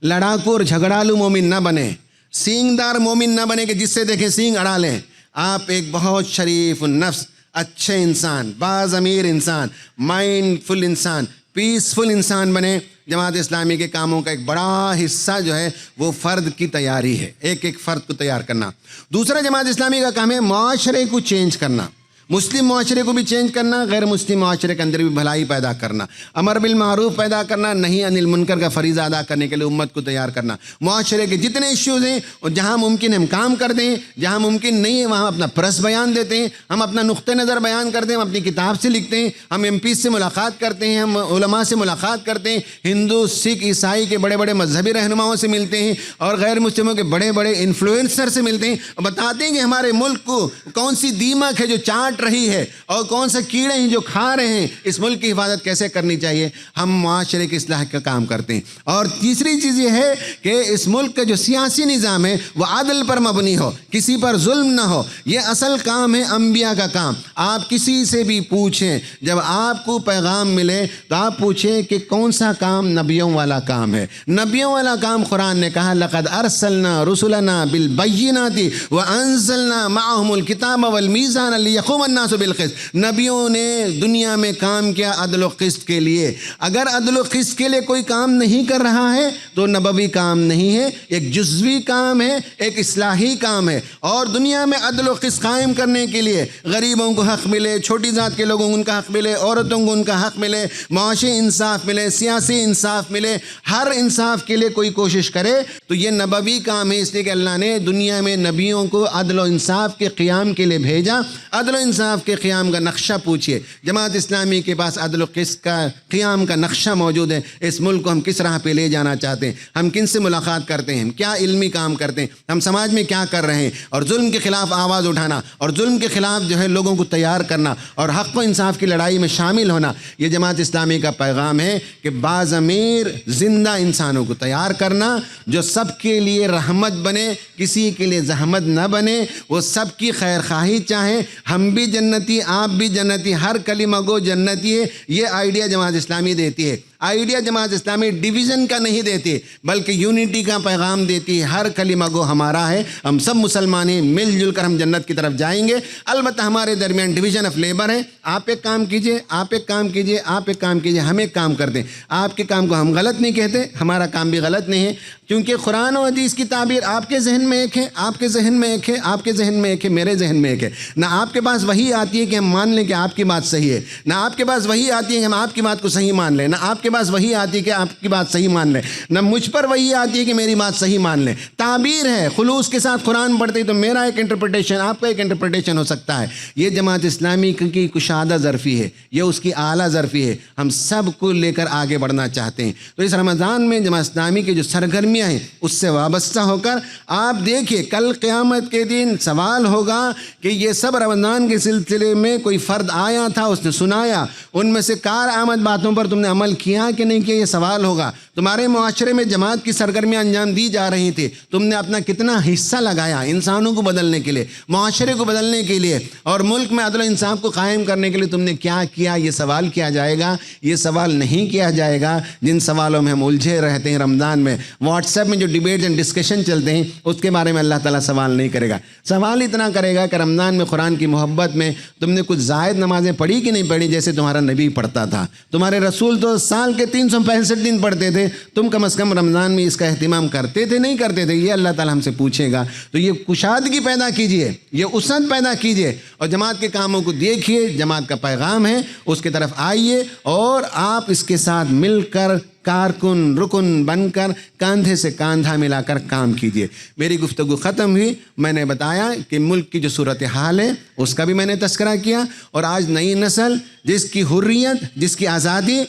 [SPEAKER 1] لڑاکو اور جھگڑالو مومن نہ بنے، سینگ دار مومن نہ بنے کہ جس سے دیکھیں سینگ اڑا لیں۔ آپ ایک بہت شریف النفس، اچھے انسان، بعض امیر انسان، مائنڈ فل انسان، پیسفل انسان بنے۔ جماعت اسلامی کے کاموں کا ایک بڑا حصہ جو ہے وہ فرد کی تیاری ہے، ایک ایک فرد کو تیار کرنا۔ دوسرا جماعت اسلامی کا کام ہے معاشرے کو چینج کرنا، مسلم معاشرے کو بھی چینج کرنا، غیر مسلم معاشرے کے اندر بھی بھلائی پیدا کرنا، امر بالمعروف پیدا کرنا، نہیں عن المنکر کا فریضہ ادا کرنے کے لیے امت کو تیار کرنا۔ معاشرے کے جتنے ایشوز ہیں اور جہاں ممکن ہم کام کر دیں، جہاں ممکن نہیں ہے وہاں اپنا پریس بیان دیتے ہیں، ہم اپنا نقطہ نظر بیان کرتے ہیں، ہم اپنی کتاب سے لکھتے ہیں، ہم ایم پی سے ملاقات کرتے ہیں، ہم علماء سے ملاقات کرتے ہیں، ہندو سکھ عیسائی کے بڑے بڑے مذہبی رہنماؤں سے ملتے ہیں، اور غیر مسلموں کے بڑے بڑے انفلوئنسر سے ملتے ہیں، اور بتاتے ہیں کہ ہمارے ملک کو کون سی دیمک ہے جو چاٹ رہی ہے اور کون سے کیڑے ہیں جو کھا رہے ہیں، اس ملک کی حفاظت کیسے کرنی چاہیے۔ ہم معاشرے کی اصلاح کا کام کرتے ہیں۔ اور تیسری چیز یہ ہے کہ اس ملک کا جو سیاسی نظام ہے وہ عدل پر مبنی ہو، کسی پر ظلم نہ ہو۔ یہ اصل کام ہے انبیاء کا کام۔ آپ کسی سے بھی پوچھیں، جب آپ کو پیغام ملے تو آپ پوچھیں کہ کون سا کام نبیوں والا کام ہے۔ نبیوں والا کام قرآن نے کہا لقد ارسلنا رسلنا بالبینات وانزلنا معهم الکتاب والمیزان لیقوم والناس بالقسط، نبیوں نے دنیا میں کام کیا عدل و قسط کے لیے۔ اگر عدل و قسط کے لیے کوئی کام نہیں کر رہا ہے تو نبوی کام نہیں ہے، ایک جزوی کام ہے، ایک اصلاحی کام ہے۔ اور دنیا میں عدل و قسط قائم کرنے کے لیے غریبوں کو حق ملے، چھوٹی ذات کے لوگوں کو ان کا حق ملے، عورتوں کو ان کا حق ملے، معاشی انصاف ملے، سیاسی انصاف ملے، ہر انصاف کے لیے کوئی کوشش کرے تو یہ نبوی کام ہے۔ اس لیے کہ اللہ نے دنیا میں نبیوں کو عدل و انصاف کے قیام کے لیے بھیجا۔ عدل و انصاف کے قیام کا نقشہ پوچھئے، جماعت اسلامی کے پاس عدل و قسط کا قیام کا نقشہ موجود ہے۔ اس ملک کو ہم کس راہ پہ لے جانا چاہتے ہیں، ہم کن سے ملاقات کرتے ہیں، کیا علمی کام کرتے ہیں، ہم سماج میں کیا کر رہے ہیں، اور ظلم کے خلاف آواز اٹھانا، اور ظلم کے خلاف جو ہے لوگوں کو تیار کرنا، اور حق و انصاف کی لڑائی میں شامل ہونا، یہ جماعت اسلامی کا پیغام ہے کہ باضمیر زندہ انسانوں کو تیار کرنا جو سب کے لیے رحمت بنے، کسی کے لیے زحمت نہ بنے، وہ سب کی خیر خواہی چاہیں، ہم بھی جنتی آپ بھی جنتی، ہر کلمہ گو جنتی ہے۔ یہ آئیڈیا جماعت اسلامی دیتی ہے۔ آئیڈیا جماعت اسلامی ڈویژن کا نہیں دیتی بلکہ یونٹی کا پیغام دیتی ہے۔ ہر کلمہ گو ہمارا ہے، ہم سب مسلمان ہیں، مل جل کر ہم جنت کی طرف جائیں گے۔ البتہ ہمارے درمیان ڈویژن آف لیبر ہے، آپ ایک کام کیجئے، آپ ایک کام کیجئے، آپ ایک کام کیجئے، ہم ایک کام کرتے ہیں۔ آپ کے کام کو ہم غلط نہیں کہتے، ہمارا کام بھی غلط نہیں ہے، کیونکہ قرآن و حدیث کی تعبیر آپ کے ذہن میں ایک ہے، آپ کے ذہن میں ایک ہے، آپ کے ذہن میں ایک ہے، میرے ذہن میں ایک ہے۔ نہ آپ کے پاس وحی آتی ہے کہ ہم مان لیں کہ آپ کی بات صحیح ہے، نہ آپ کے پاس وحی آتی ہے کہ ہم آپ کی بات کو صحیح مان لیں، نہ آپ کے پاس وحی آتی ہے کہ آپ کی بات صحیح مان لیں، نہ مجھ پر وحی آتی ہے کہ میری بات صحیح مان لیں۔ تعبیر ہے، خلوص کے ساتھ قرآن پڑھتے ہیں تو میرا ایک انٹرپریٹیشن آپ کا ایک انٹرپریٹیشن ہو سکتا ہے۔ یہ جماعت اسلامی کی کشادہ ظرفی ہے، یہ اس کی اعلیٰ ظرفی ہے، ہم سب کو لے کر آگے بڑھنا چاہتے ہیں۔ تو اس رمضان میں جماعت اسلامی کی جو سرگرمیاں ہیں اس سے وابستہ ہو کر آپ دیکھیے کل قیامت کے دن سوال ہوگا کہ یہ سب رمضان کے سلسلے میں کوئی فرد آیا تھا، اس نے سنایا، ان میں سے کارآمد باتوں پر تم نے عمل کیا کہ نہیں کیا، یہ سوال ہوگا۔ تمہارے معاشرے میں جماعت کی سرگرمیاں انجام دی جا رہی تھی، تم نے اپنا کتنا حصہ لگایا انسانوں کو بدلنے کے لیے، معاشرے کو بدلنے کے لیے، اور ملک میں عدل و انصاف کو قائم کرنے کے لیے تم نے کیا کیا، یہ سوال کیا جائے گا۔ یہ سوال نہیں کیا جائے گا جن سوالوں میں ہم الجھے رہتے ہیں رمضان میں، واٹس ایپ میں جو ڈیبیٹس اینڈ ڈسکشن چلتے ہیں اس کے بارے میں اللہ تعالیٰ سوال نہیں کرے گا۔ سوال اتنا کرے گا کہ رمضان میں قرآن کی محبت میں تم نے کچھ زائد نمازیں پڑھی کہ نہیں پڑھی جیسے تمہارا نبی پڑھتا تھا۔ تمہارے رسول تو سال کے 365 دن پڑھتے تھے، تم کم از کم رمضان میں اس کا اہتمام کرتے تھے نہیں کرتے تھے، یہ اللہ تعالیٰ ہم سے پوچھے گا۔ تو یہ کشادگی پیدا کیجئے، یہ وسعت پیدا کیجئے، اور جماعت کے کاموں کو دیکھیے، جماعت کا پیغام ہے اس کی طرف آئیے، اور آپ اس کے ساتھ مل کر کارکن رکن بن کر کاندھے سے کاندھا ملا کر کام کیجئے۔ میری گفتگو ختم ہوئی، میں نے بتایا کہ ملک کی جو صورتحال ہے اس کا بھی میں نے تذکرہ کیا، اور آج نئی نسل جس کی حریت، جس کی آزادی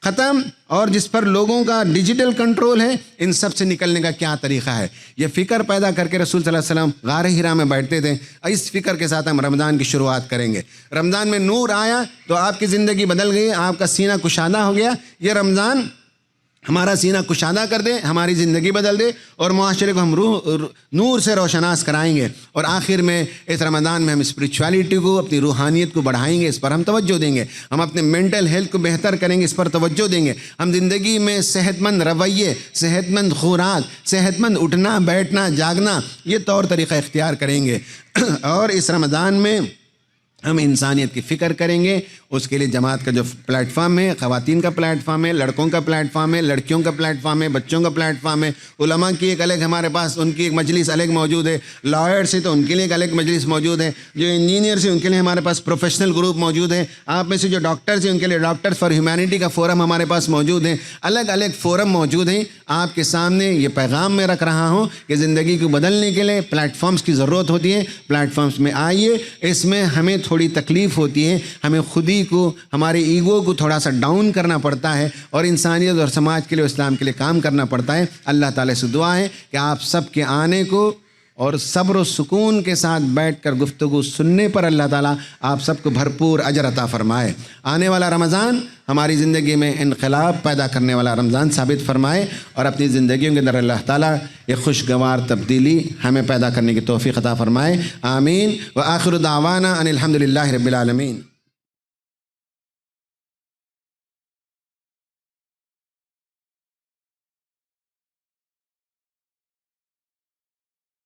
[SPEAKER 1] ختم، اور جس پر لوگوں کا ڈیجیٹل کنٹرول ہے، ان سب سے نکلنے کا کیا طریقہ ہے، یہ فکر پیدا کر کے رسول صلی اللہ علیہ وسلم غار ہرا میں بیٹھتے تھے۔ اس فکر کے ساتھ ہم رمضان کی شروعات کریں گے۔ رمضان میں نور آیا تو آپ کی زندگی بدل گئی، آپ کا سینہ کشادہ ہو گیا۔ یہ رمضان ہمارا سینہ کشادہ کر دے، ہماری زندگی بدل دے، اور معاشرے کو ہم نور سے روشناس کرائیں گے۔ اور آخر میں اس رمضان میں ہم اسپریچولیٹی کو، اپنی روحانیت کو بڑھائیں گے، اس پر ہم توجہ دیں گے، ہم اپنے مینٹل ہیلتھ کو بہتر کریں گے، اس پر توجہ دیں گے، ہم زندگی میں صحت مند رویے، صحت مند خوراک، صحت مند اٹھنا بیٹھنا جاگنا، یہ طور طریقہ اختیار کریں گے۔ اور اس رمضان میں ہم انسانیت کی فکر کریں گے۔ اس کے لیے جماعت کا جو پلیٹ فارم ہے، خواتین کا پلیٹ فارم ہے، لڑکوں کا پلیٹ فارم ہے، لڑکیوں کا پلیٹ فارم ہے، بچوں کا پلیٹ فارم ہے، علماء کی ایک الگ ہمارے پاس ان کی ایک مجلس الگ موجود ہے، لائرس ہے تو ان کے لیے ایک الگ مجلس موجود ہے، جو انجینئرس ہیں ان کے لیے ہمارے پاس پروفیشنل گروپ موجود ہے، آپ میں سے جو ڈاکٹرز ہیں ان کے لیے ڈاکٹرز فار ہیومینٹی کا فورم ہمارے پاس موجود ہے، الگ الگ فورم موجود ہیں۔ آپ کے سامنے یہ پیغام میں رکھ رہا ہوں کہ زندگی کو بدلنے کے لیے پلیٹ فارمز کی ضرورت ہوتی ہے، پلیٹ فارمز میں آئیے۔ اس میں ہمیں تھوڑی تکلیف ہوتی ہے، ہمیں خود ہی کو، ہمارے ایگو کو تھوڑا سا ڈاؤن کرنا پڑتا ہے، اور انسانیت اور سماج کے لیے، اسلام کے لیے کام کرنا پڑتا ہے۔ اللہ تعالیٰ سے دعا ہے کہ آپ سب کے آنے کو اور صبر و سکون کے ساتھ بیٹھ کر گفتگو سننے پر اللہ تعالیٰ آپ سب کو بھرپور اجر عطا فرمائے۔ آنے والا رمضان ہماری زندگی میں انقلاب پیدا کرنے والا رمضان ثابت فرمائے، اور اپنی زندگیوں کے اندر اللہ تعالیٰ ایک خوشگوار تبدیلی ہمیں پیدا کرنے کی توفیق عطا فرمائے۔ آمین۔ وآخر دعوانا ان الحمد للہ رب العالمین۔